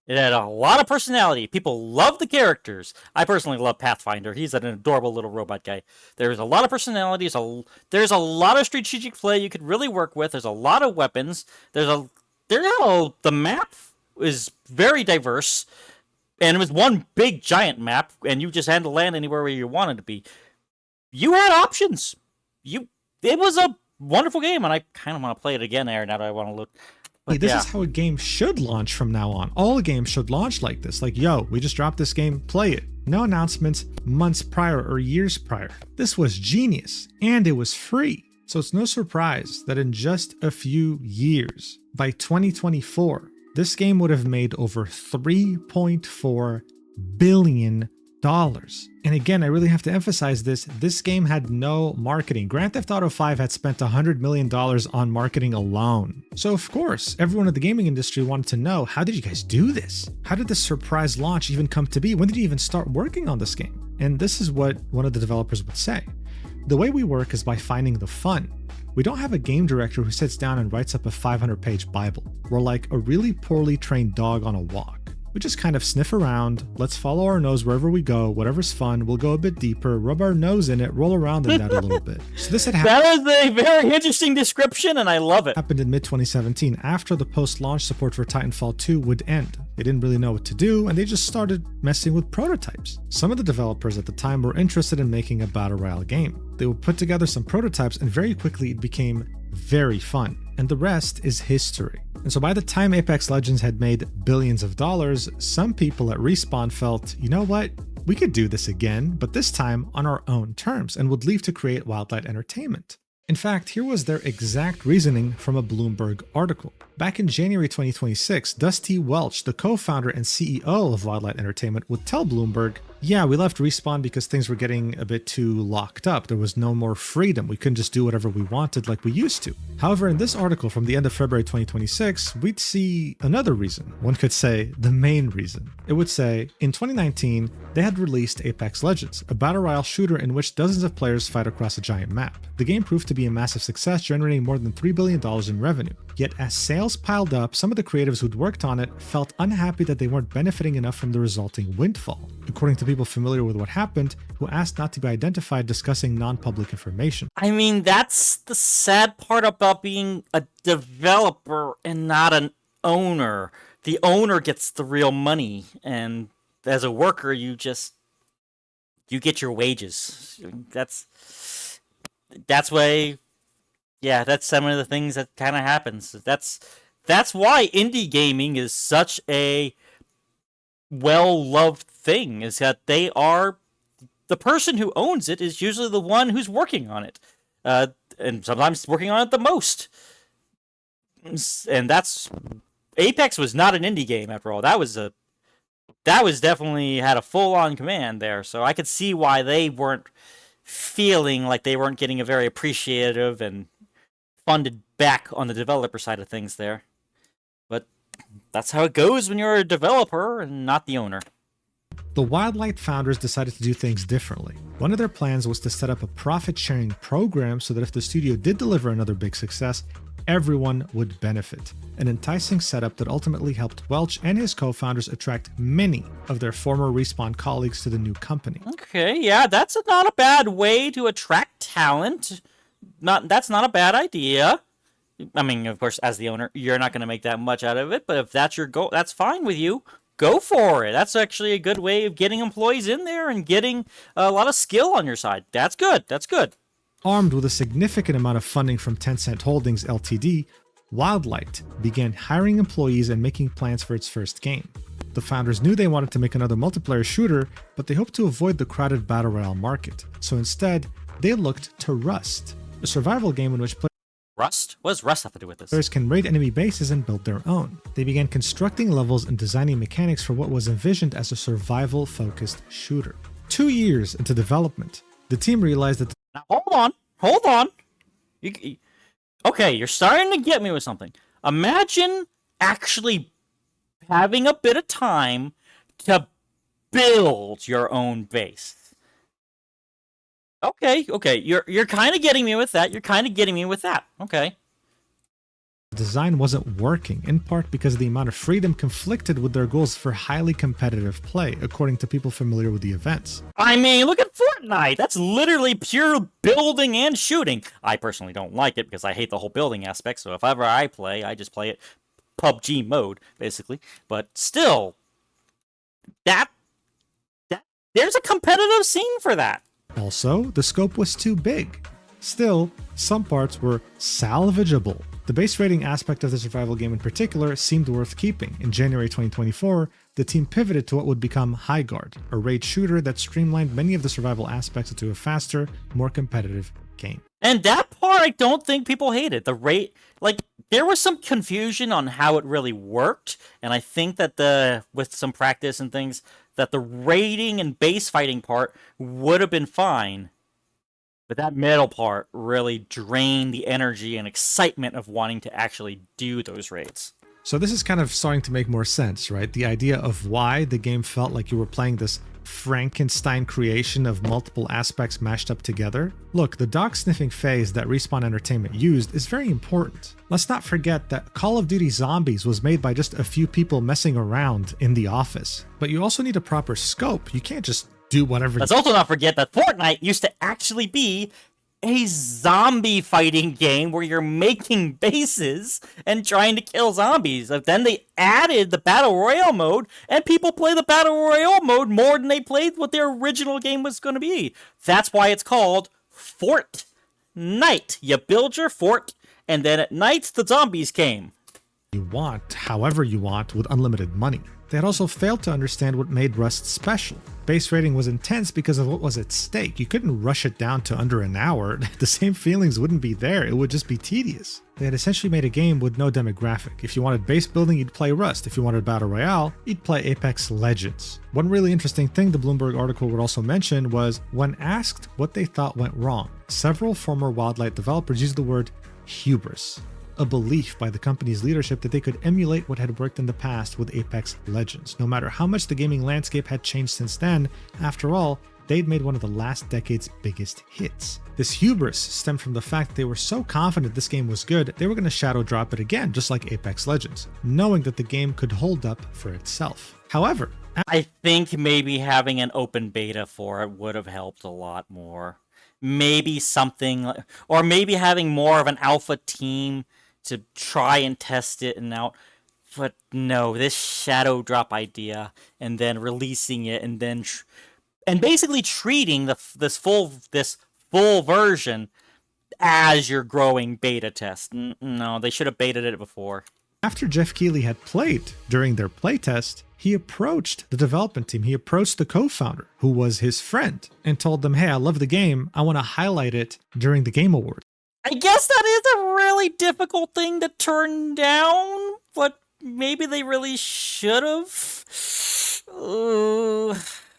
It had a lot of personality. People love the characters. I personally love Pathfinder. He's an adorable little robot guy. There's a lot of personality. There's a lot of strategic play you could really work with. There's a lot of weapons. The map is very diverse. And it was one big giant map, and you just had to land anywhere where you wanted to be. You had options. It was a wonderful game, and I kind of want to play it again there now that I want to look. But this is how a game should launch from now on. All games should launch like this. Like, yo, we just dropped this game, play it. No announcements months prior or years prior. This was genius, and it was free. So it's no surprise that in just a few years, by 2024, this game would have made over $3.4 billion. And again, I really have to emphasize this game had no marketing. Grand Theft Auto 5 had spent $100 million on marketing alone. So of course, everyone in the gaming industry wanted to know, how did you guys do this? How did this surprise launch even come to be? When did you even start working on this game? And this is what one of the developers would say. The way we work is by finding the fun. We don't have a game director who sits down and writes up a 500-page Bible. We're like a really poorly trained dog on a walk. We just kind of sniff around, let's follow our nose wherever we go, whatever's fun, we'll go a bit deeper, rub our nose in it, roll around in that a little bit. So this had happened. That is a very interesting description, and I love it. Happened in mid-2017, after the post-launch support for Titanfall 2 would end. They didn't really know what to do, and they just started messing with prototypes. Some of the developers at the time were interested in making a battle royale game. They would put together some prototypes, and very quickly it became very fun. And the rest is history. And so by the time Apex Legends had made billions of dollars, some people at Respawn felt, you know what? We could do this again, but this time on our own terms, and would leave to create Wildlight Entertainment. In fact, here was their exact reasoning from a Bloomberg article. Back in January 2026, Dusty Welch, the co-founder and CEO of Wildlight Entertainment, would tell Bloomberg, yeah, we left Respawn because things were getting a bit too locked up. There was no more freedom. We couldn't just do whatever we wanted like we used to. However, in this article from the end of February 2026, we'd see another reason. One could say the main reason. It would say, in 2019, they had released Apex Legends, a battle royale shooter in which dozens of players fight across a giant map. The game proved to be a massive success, generating more than $3 billion in revenue. Yet as sales piled up, some of the creatives who'd worked on it felt unhappy that they weren't benefiting enough from the resulting windfall. According to people familiar with what happened, who asked not to be identified discussing non-public information. I mean, that's the sad part about being a developer and not an owner. The owner gets the real money, and as a worker, you get your wages. That's why, yeah, that's some of the things that kind of happens. That's why indie gaming is such a well-loved thing, is that they are, the person who owns it is usually the one who's working on it, and sometimes working on it the most. And that's, Apex was not an indie game after all. That was definitely had a full-on command there, so I could see why they weren't feeling like they weren't getting a very appreciative and funded back on the developer side of things there. But that's how it goes when you're a developer and not the owner. The Wildlight founders decided to do things differently. One of their plans was to set up a profit-sharing program so that if the studio did deliver another big success, everyone would benefit. An enticing setup that ultimately helped Welch and his co-founders attract many of their former Respawn colleagues to the new company. Okay, yeah, that's not a bad way to attract talent. That's not a bad idea. I mean, of course, as the owner, you're not going to make that much out of it, but if that's your goal, that's fine with you. Go for it. That's actually a good way of getting employees in there and getting a lot of skill on your side. That's good. That's good. Armed with a significant amount of funding from Tencent Holdings Ltd, Wildlight began hiring employees and making plans for its first game. The founders knew they wanted to make another multiplayer shooter, but they hoped to avoid the crowded battle royale market. So instead, they looked to Rust, a survival game in which Rust? What does Rust have to do with this? players can raid enemy bases and build their own. They began constructing levels and designing mechanics for what was envisioned as a survival-focused shooter. 2 years into development, the team realized that Now, hold on. Okay, you're starting to get me with something. Imagine actually having a bit of time to build your own base. Okay, you're kind of getting me with that. Okay. the design wasn't working, in part because the amount of freedom conflicted with their goals for highly competitive play, according to people familiar with the events. I mean, look at Fortnite! That's literally pure building and shooting. I personally don't like it because I hate the whole building aspect, so if ever I play, I just play it PUBG mode, basically. But still, there's a competitive scene for that. Also, the scope was too big. Still, some parts were salvageable. The base raiding aspect of the survival game in particular seemed worth keeping. In January 2024, the team pivoted to what would become Highguard, a raid shooter that streamlined many of the survival aspects into a faster, more competitive game. And that part, I don't think people hated. The raid, there was some confusion on how it really worked, and I think that with some practice and things, that the raiding and base fighting part would have been fine. But that middle part really drained the energy and excitement of wanting to actually do those raids. So this is kind of starting to make more sense, right? The idea of why the game felt like you were playing this Frankenstein creation of multiple aspects mashed up together. Look, the dog sniffing phase that Respawn Entertainment used is very important. Let's not forget that Call of Duty Zombies was made by just a few people messing around in the office. But you also need a proper scope. You can't just do whatever. Let's also not forget that Fortnite used to actually be a zombie fighting game where you're making bases and trying to kill zombies. Then they added the Battle Royale mode, and people play the Battle Royale mode more than they played what their original game was going to be. That's why it's called Fortnite. You build your fort, and then at night the zombies came. You want, however you want, with unlimited money. They had also failed to understand what made Rust special. Base raiding was intense because of what was at stake. You couldn't rush it down to under an hour. The same feelings wouldn't be there. It would just be tedious. They had essentially made a game with no demographic. If you wanted base building, you'd play Rust. If you wanted Battle Royale, you'd play Apex Legends. One really interesting thing the Bloomberg article would also mention was when asked what they thought went wrong, several former Wildlight developers used the word hubris, a belief by the company's leadership that they could emulate what had worked in the past with Apex Legends. No matter how much the gaming landscape had changed since then, after all, they'd made one of the last decade's biggest hits. This hubris stemmed from the fact that they were so confident this game was good, they were going to shadow drop it again, just like Apex Legends, knowing that the game could hold up for itself. However, I think maybe having an open beta for it would have helped a lot more. Maybe something, or maybe having more of an alpha team to try and test it and out. But no, this shadow drop idea and then releasing it and then and basically treating this full version as your growing beta test. No, they should have baited it before. after Jeff Keighley had played during their playtest, he approached the development team. He approached the co-founder, who was his friend, and told them, hey, I love the game. I want to highlight it during the Game Awards. I guess that is a really difficult thing to turn down, but maybe they really should have.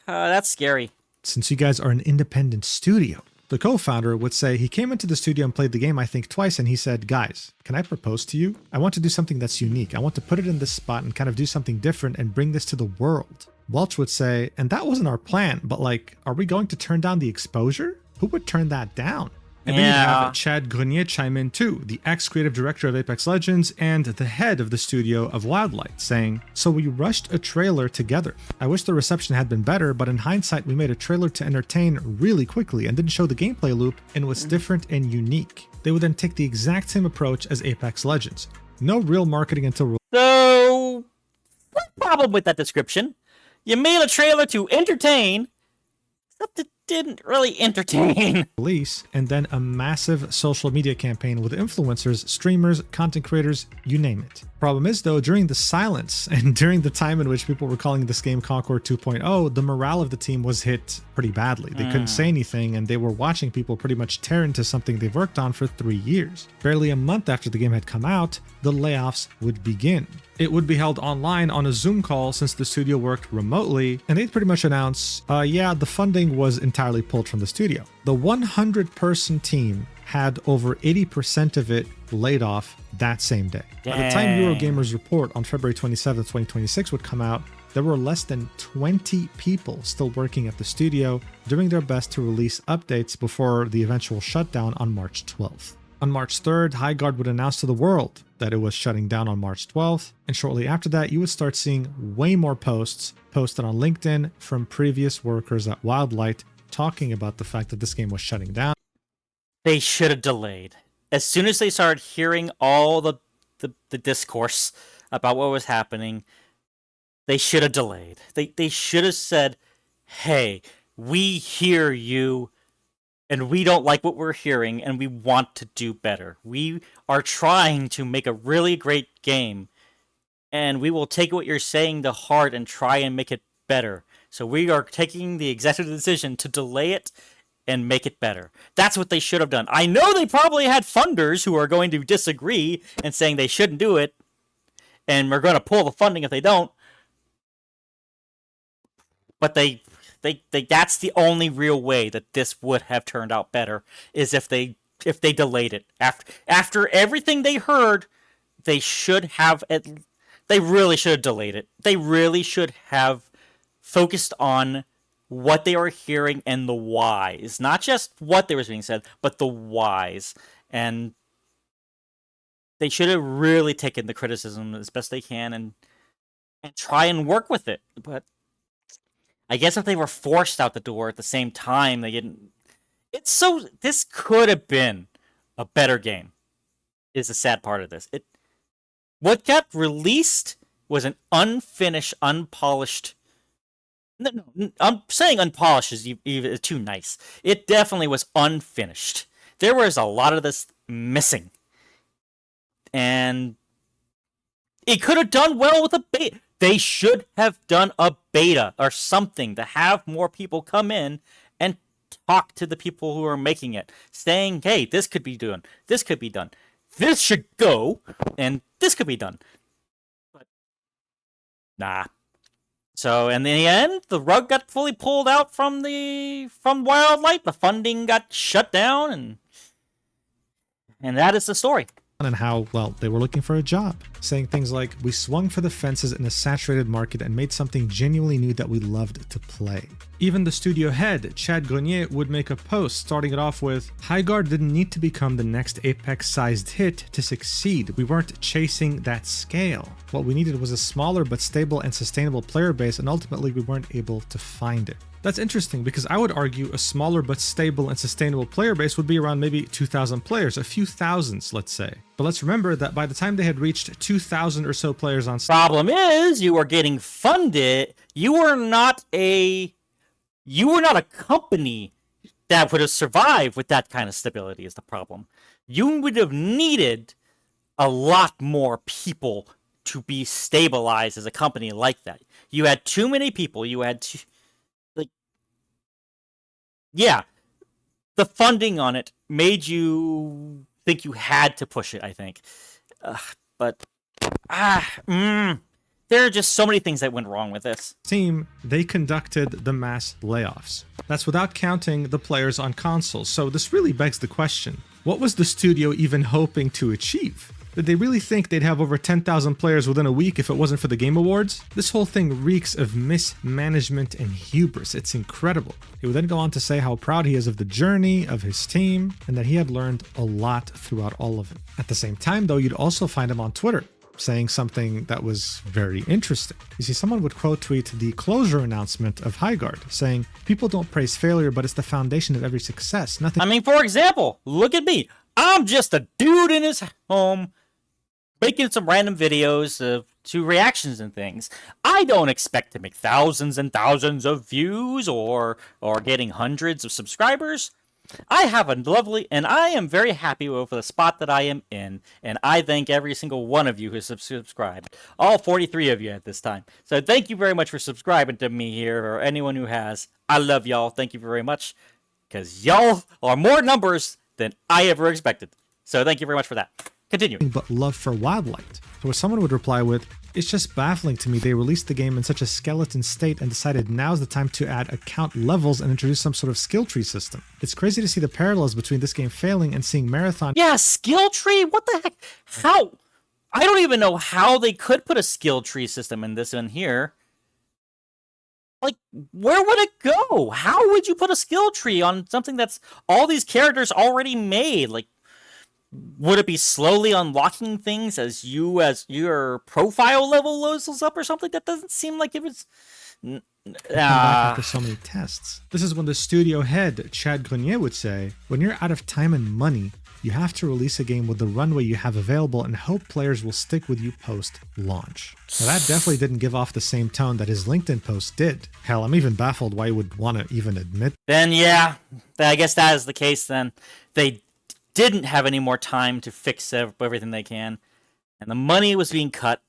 That's scary. Since you guys are an independent studio, the co-founder would say he came into the studio and played the game, I think, twice, and he said, guys, can I propose to you? I want to do something that's unique. I want to put it in this spot and kind of do something different and bring this to the world. Welch would say, and that wasn't our plan, but like, are we going to turn down the exposure? Who would turn that down? And then you have Chad Grenier chime in too, the ex-creative director of Apex Legends and the head of the studio of Wildlight, saying, so we rushed a trailer together. I wish the reception had been better, but in hindsight, we made a trailer to entertain really quickly and didn't show the gameplay loop and was different and unique. They would then take the exact same approach as Apex Legends. No real marketing until... So, what problem with that description? You made a trailer to entertain, except it didn't really entertain. release, and then a massive social media campaign with influencers, streamers, content creators, you name it. Problem is though, during the silence and during the time in which people were calling this game Concord 2.0, the morale of the team was hit pretty badly. They couldn't say anything, and they were watching people pretty much tear into something they've worked on for 3 years. Barely a month after the game had come out, the layoffs would begin. It would be held online on a Zoom call since the studio worked remotely, and they'd pretty much announce, yeah, the funding was entirely pulled from the studio. The 100-person team had over 80% of it laid off that same day. By the time Eurogamer's report on February 27, 2026 would come out, there were less than 20 people still working at the studio, doing their best to release updates before the eventual shutdown on March 12th. On March 3rd, Highguard would announce to the world that it was shutting down on March 12th, and shortly after that, you would start seeing way more posts posted on LinkedIn from previous workers at Wildlight talking about the fact that this game was shutting down. They should have delayed. As soon as they started hearing all the discourse about what was happening, they should have delayed. They should have said, hey, we hear you, and we don't like what we're hearing, and we want to do better. We are trying to make a really great game, and we will take what you're saying to heart and try and make it better. So we are taking the executive decision to delay it and make it better. That's what they should have done. I know they probably had funders who are going to disagree and saying they shouldn't do it, and we're going to pull the funding if they don't. But they that's the only real way that this would have turned out better, is if they delayed it. After everything they heard, they really should have delayed it. They really should have focused on what they were hearing and the whys. Not just what they was being said, but the whys. And they should have really taken the criticism as best they can and try and work with it. But I guess if they were forced out the door at the same time, they didn't. This could have been a better game, is the sad part of this. What got released was an unfinished, unpolished. No, I'm saying unpolished is too nice. It definitely was unfinished. There was a lot of this missing. And it could have done well with a beta. They should have done a beta or something to have more people come in and talk to the people who are making it, saying, hey, this could be done. This could be done. This should go, and this could be done. But, nah. So, in the end, the rug got fully pulled out from Wildlight. The funding got shut down, and that is the story. And how, well, they were looking for a job, saying things like, we swung for the fences in a saturated market and made something genuinely new that we loved to play. Even the studio head, Chad Grenier, would make a post starting it off with, Highguard didn't need to become the next Apex-sized hit to succeed. We weren't chasing that scale. What we needed was a smaller but stable and sustainable player base, and ultimately we weren't able to find it. That's interesting because I would argue a smaller but stable and sustainable player base would be around maybe 2,000 players, a few thousands, let's say. But let's remember that by the time they had reached 2,000 or so players on Steam. Problem is, you were getting funded. You were not a company that would have survived with that kind of stability is the problem. You would have needed a lot more people to be stabilized as a company like that. You had too many people. You had the funding on it made you think you had to push it, I think. There are just so many things that went wrong with this. Team, they conducted the mass layoffs. That's without counting the players on consoles. So this really begs the question, what was the studio even hoping to achieve? Did they really think they'd have over 10,000 players within a week if it wasn't for the Game Awards? This whole thing reeks of mismanagement and hubris. It's incredible. He would then go on to say how proud he is of the journey of his team and that he had learned a lot throughout all of it. At the same time, though, you'd also find him on Twitter saying something that was very interesting. You see, someone would quote tweet the closure announcement of Highguard, saying, people don't praise failure, but it's the foundation of every success. Nothing. I mean, for example, look at me. I'm just a dude in his home making some random videos to reactions and things. I don't expect to make thousands and thousands of views or getting hundreds of subscribers. I have a lovely, and I am very happy with the spot that I am in, and I thank every single one of you who subscribed. All 43 of you at this time. So thank you very much for subscribing to me here, or anyone who has. I love y'all. Thank you very much, because y'all are more numbers than I ever expected. So thank you very much for that. Continuing. But love for wildlife. To which someone would reply with, "It's just baffling to me they released the game in such a skeleton state and decided now's the time to add account levels and introduce some sort of skill tree system. It's crazy to see the parallels between this game failing and seeing Marathon." Yeah, skill tree? What the heck? How? I don't even know how they could put a skill tree system in this one here. Like, where would it go? How would you put a skill tree on something that's all these characters already made? Like, would it be slowly unlocking things as your profile level levels up or something? That doesn't seem like it was. Come back after so many tests. This is when the studio head, Chad Grenier, would say, "When you're out of time and money, you have to release a game with the runway you have available and hope players will stick with you post-launch." Now that definitely didn't give off the same tone that his LinkedIn post did. Hell, I'm even baffled why he would want to even admit. Then yeah, I guess that is the case then. They didn't have any more time to fix everything they can, and the money was being cut.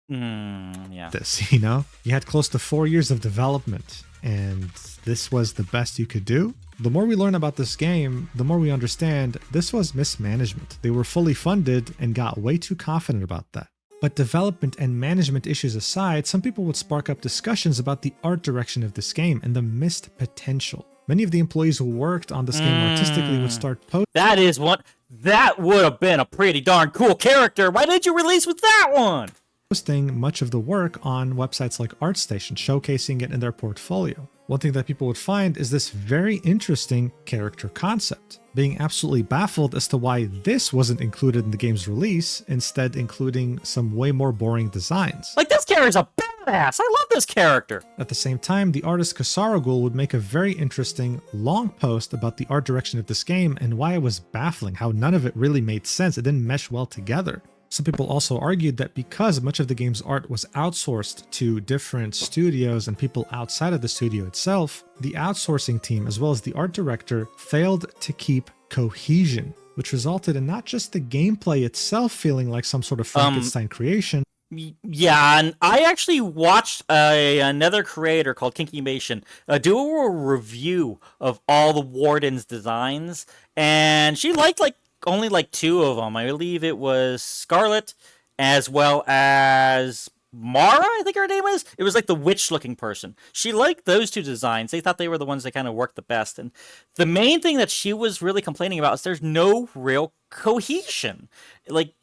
Yeah. This, you had close to 4 years of development, and this was the best you could do. The more we learn about this game, the more we understand this was mismanagement. They were fully funded and got way too confident about that. But development and management issues aside, some people would spark up discussions about the art direction of this game and the missed potential. Many of the employees who worked on this game artistically would start posting. That would have been a pretty darn cool character. Why didn't you release with that one? Posting much of the work on websites like ArtStation, showcasing it in their portfolio. One thing that people would find is this very interesting character concept, being absolutely baffled as to why this wasn't included in the game's release, instead including some way more boring designs. Like, this character's a badass! I love this character! At the same time, the artist Kasaragul would make a very interesting, long post about the art direction of this game and why it was baffling, how none of it really made sense, it didn't mesh well together. Some people also argued that because much of the game's art was outsourced to different studios and people outside of the studio itself, the outsourcing team as well as the art director failed to keep cohesion, which resulted in not just the gameplay itself feeling like some sort of Frankenstein creation. Yeah, and I actually watched another creator called Kinkymation do a review of all the Warden's designs, and she liked only two of them. I believe it was Scarlet as well as Mara, I think her name is. It was like the witch-looking person. She liked those two designs. They thought they were the ones that kind of worked the best. And the main thing that she was really complaining about is there's no real cohesion. Like,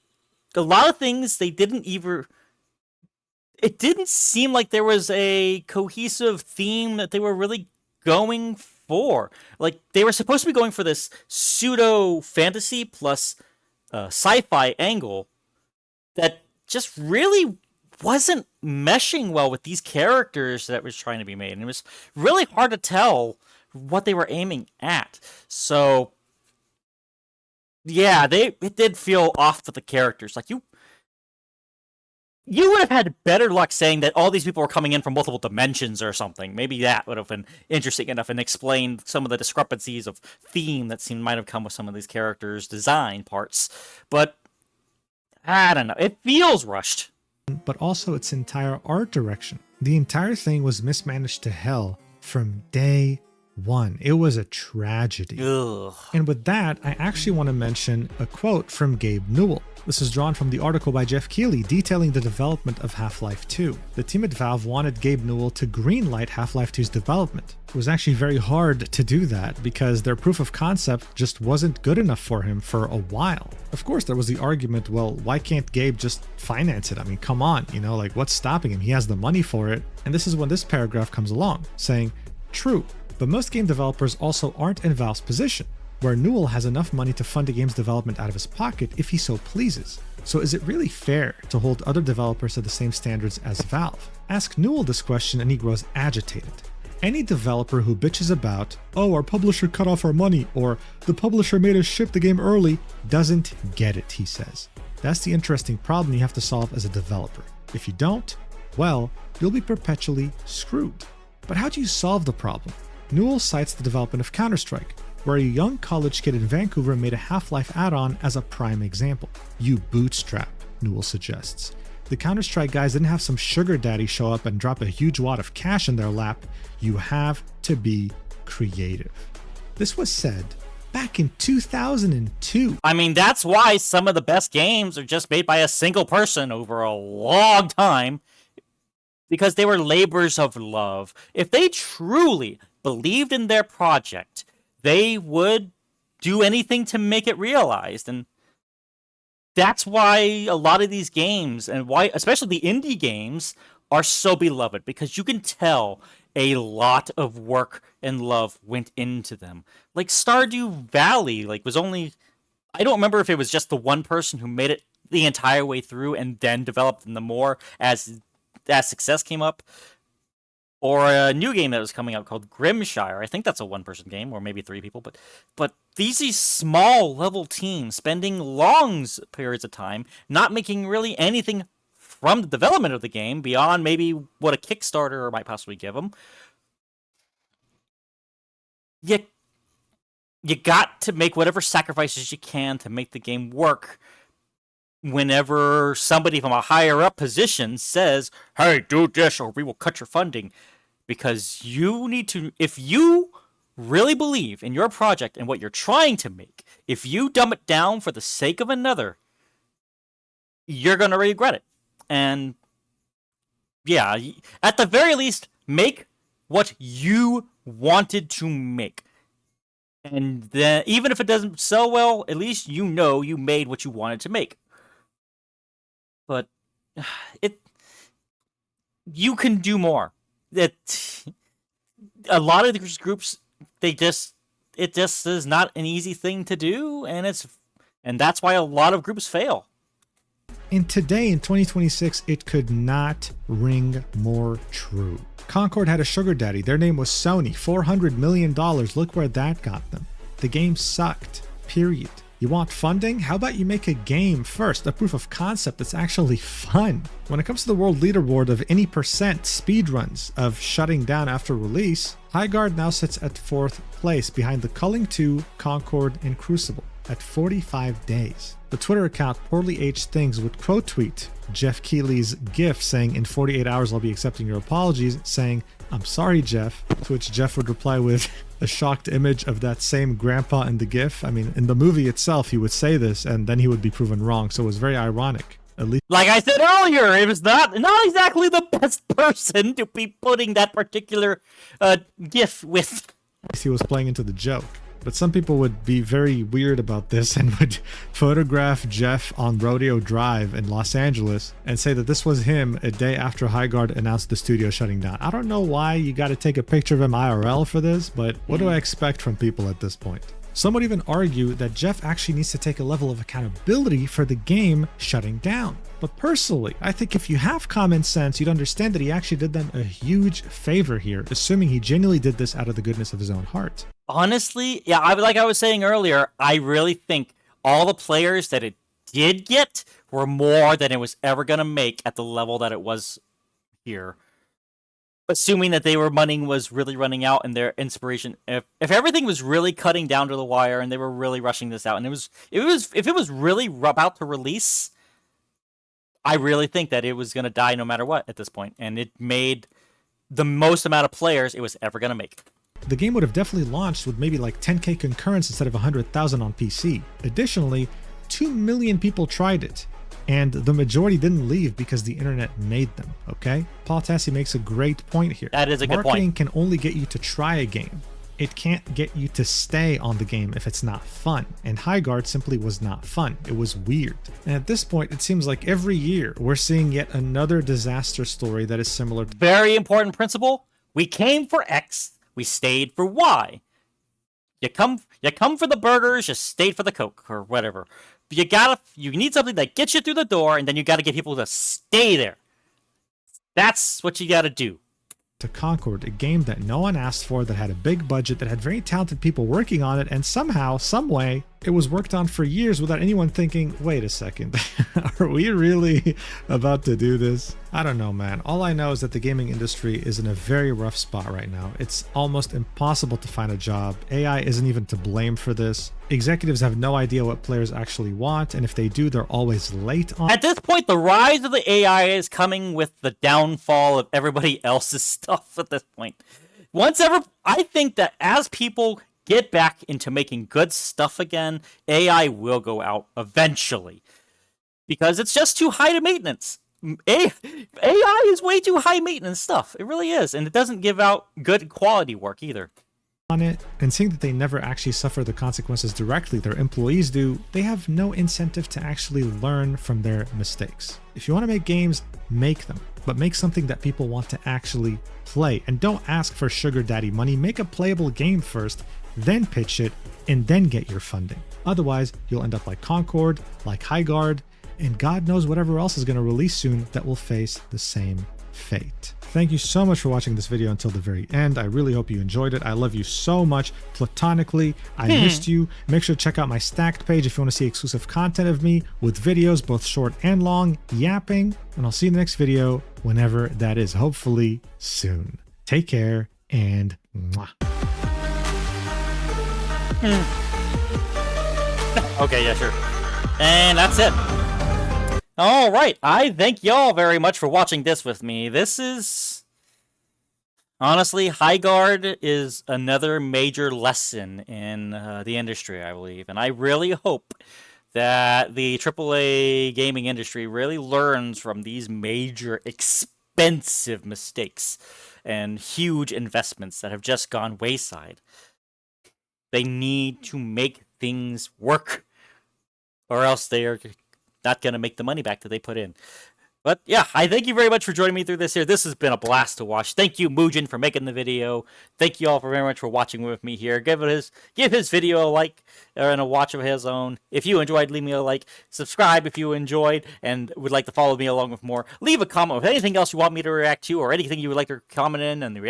a lot of things they didn't even... It didn't seem like there was a cohesive theme that they were really going for. Like, they were supposed to be going for this pseudo fantasy plus sci-fi angle that just really wasn't meshing well with these characters that was trying to be made, and it was really hard to tell what they were aiming at. So yeah, it did feel off with the characters. Like, you would have had better luck saying that all these people were coming in from multiple dimensions or something. Maybe that would have been interesting enough and explained some of the discrepancies of theme that might have come with some of these characters' design parts. But I don't know. It feels rushed. But also its entire art direction. The entire thing was mismanaged to hell from day one. It was a tragedy. Ugh. And with that, I actually want to mention a quote from Gabe Newell. This is drawn from the article by Jeff Keighley detailing the development of Half-Life 2. The team at Valve wanted Gabe Newell to greenlight Half-Life 2's development. It was actually very hard to do that because their proof of concept just wasn't good enough for him for a while. Of course, there was the argument, well, why can't Gabe just finance it? I mean, come on, what's stopping him? He has the money for it. And this is when this paragraph comes along, saying, "True, but most game developers also aren't in Valve's position, where Newell has enough money to fund a game's development out of his pocket if he so pleases. So is it really fair to hold other developers to the same standards as Valve?" Ask Newell this question and he grows agitated. Any developer who bitches about, "Oh, our publisher cut off our money," or "the publisher made us ship the game early," doesn't get it, he says. That's the interesting problem you have to solve as a developer. If you don't, well, you'll be perpetually screwed. But how do you solve the problem? Newell cites the development of Counter-Strike, where a young college kid in Vancouver made a Half-Life add-on as a prime example. You bootstrap, Newell suggests. The Counter-Strike guys didn't have some sugar daddy show up and drop a huge wad of cash in their lap. You have to be creative. This was said back in 2002. I mean, that's why some of the best games are just made by a single person over a long time, because they were labors of love. If they truly believed in their project, they would do anything to make it realized. And that's why a lot of these games, and why especially the indie games, are so beloved, because you can tell a lot of work and love went into them. Like Stardew Valley, was only, I don't remember if it was just the one person who made it the entire way through and then developed them more as success came up, or a new game that was coming out called Grimshire. I think that's a one-person game, or maybe 3 people. But these small level teams spending long periods of time not making really anything from the development of the game beyond maybe what a Kickstarter might possibly give them. You got to make whatever sacrifices you can to make the game work. Whenever somebody from a higher up position says, "Hey, do this or we will cut your funding," because you need to, if you really believe in your project and what you're trying to make, if you dumb it down for the sake of another, you're going to regret it. And yeah, at the very least, make what you wanted to make. And then, even if it doesn't sell well, at least you know you made what you wanted to make. But you can do more. A lot of these groups, it just is not an easy thing to do, and that's why a lot of groups fail. And today, in 2026, it could not ring more true. Concord had a sugar daddy. Their name was Sony. $400 million. Look where that got them. The game sucked. Period. You want funding? How about you make a game first, a proof of concept that's actually fun? When it comes to the world leaderboard of any percent speedruns of shutting down after release, Highguard now sits at 4th place behind the Culling 2, Concord, and Crucible at 45 days. The Twitter account Poorly Aged Things would quote tweet Jeff Keighley's GIF saying, "In 48 hours I'll be accepting your apologies," saying, "I'm sorry, Jeff," to which Jeff would reply with a shocked image of that same grandpa in the GIF. I mean, in the movie itself, he would say this and then he would be proven wrong, so it was very ironic. At least, like I said earlier, it was not exactly the best person to be putting that particular GIF with. he was playing into the joke. But some people would be very weird about this and would photograph Jeff on Rodeo Drive in Los Angeles and say that this was him a day after Highguard announced the studio shutting down. I don't know why you got to take a picture of him IRL for this, but what do I expect from people at this point? Some would even argue that Jeff actually needs to take a level of accountability for the game shutting down. But personally, I think if you have common sense, you'd understand that he actually did them a huge favor here, assuming he genuinely did this out of the goodness of his own heart. Honestly, yeah, like I was saying earlier, I really think all the players that it did get were more than it was ever going to make at the level that it was here. Assuming that money was really running out and their inspiration, if everything was really cutting down to the wire and they were really rushing this out, and if it was really about to release, I really think that it was going to die no matter what at this point, and it made the most amount of players it was ever going to make. The game would have definitely launched with maybe like 10k concurrence instead of 100,000 on PC. Additionally, 2 million people tried it, and the majority didn't leave because the internet made them, okay? Paul Tassi makes a great point here. That is a good point. Marketing can only get you to try a game. It can't get you to stay on the game if it's not fun, and Highguard simply was not fun. It was weird. And at this point, it seems like every year we're seeing yet another disaster story that is similar. Very important principle. We came for X, we stayed for Y. You come for the burgers, you stayed for the Coke or whatever. You need something that gets you through the door, and then you got to get people to stay there. That's what you got to do. To Concord, a game that no one asked for, that had a big budget, that had very talented people working on it, and somehow, some way, It was worked on for years without anyone thinking, wait a second, are we really about to do this? I don't know, man. All I know is that the gaming industry is in a very rough spot right now. It's almost impossible to find a job. AI isn't even to blame for this. Executives have no idea what players actually want, and if they do, they're always late on. At this point, the rise of the AI is coming with the downfall of everybody else's stuff at this point. I think that as people get back into making good stuff again, AI will go out eventually. Because it's just too high to maintenance. AI is way too high maintenance stuff. It really is. And it doesn't give out good quality work either. On it, and seeing that they never actually suffer the consequences directly, their employees do, they have no incentive to actually learn from their mistakes. If you want to make games, make them, but make something that people want to actually play. And don't ask for sugar daddy money. Make a playable game first, then pitch it, and then get your funding. Otherwise, you'll end up like Concord, like Highguard, and God knows whatever else is going to release soon that will face the same fate. Thank you so much for watching this video until the very end. I really hope you enjoyed it. I love you so much. Platonically, I missed you. Make sure to check out my Stacked page if you want to see exclusive content of me with videos, both short and long, yapping. And I'll see you in the next video, whenever that is, hopefully soon. Take care, and mwah. Okay, yeah, sure. And that's it. All right, I thank y'all very much for watching this with me. This is... Honestly, Highguard is another major lesson in the industry, I believe. And I really hope that the AAA gaming industry really learns from these major, expensive mistakes and huge investments that have just gone wayside. They need to make things work, or else they are not going to make the money back that they put in. But yeah, I thank you very much for joining me through this here. This has been a blast to watch. Thank you, Mujin, for making the video. Thank you all very much for watching with me here. Give his video a like and a watch of his own. If you enjoyed, leave me a like. Subscribe if you enjoyed and would like to follow me along with more. Leave a comment with anything else you want me to react to, or anything you would like to comment in the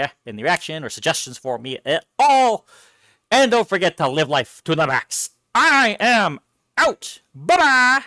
reaction, or suggestions for me at all. And don't forget to live life to the max. I am out. Bye-bye.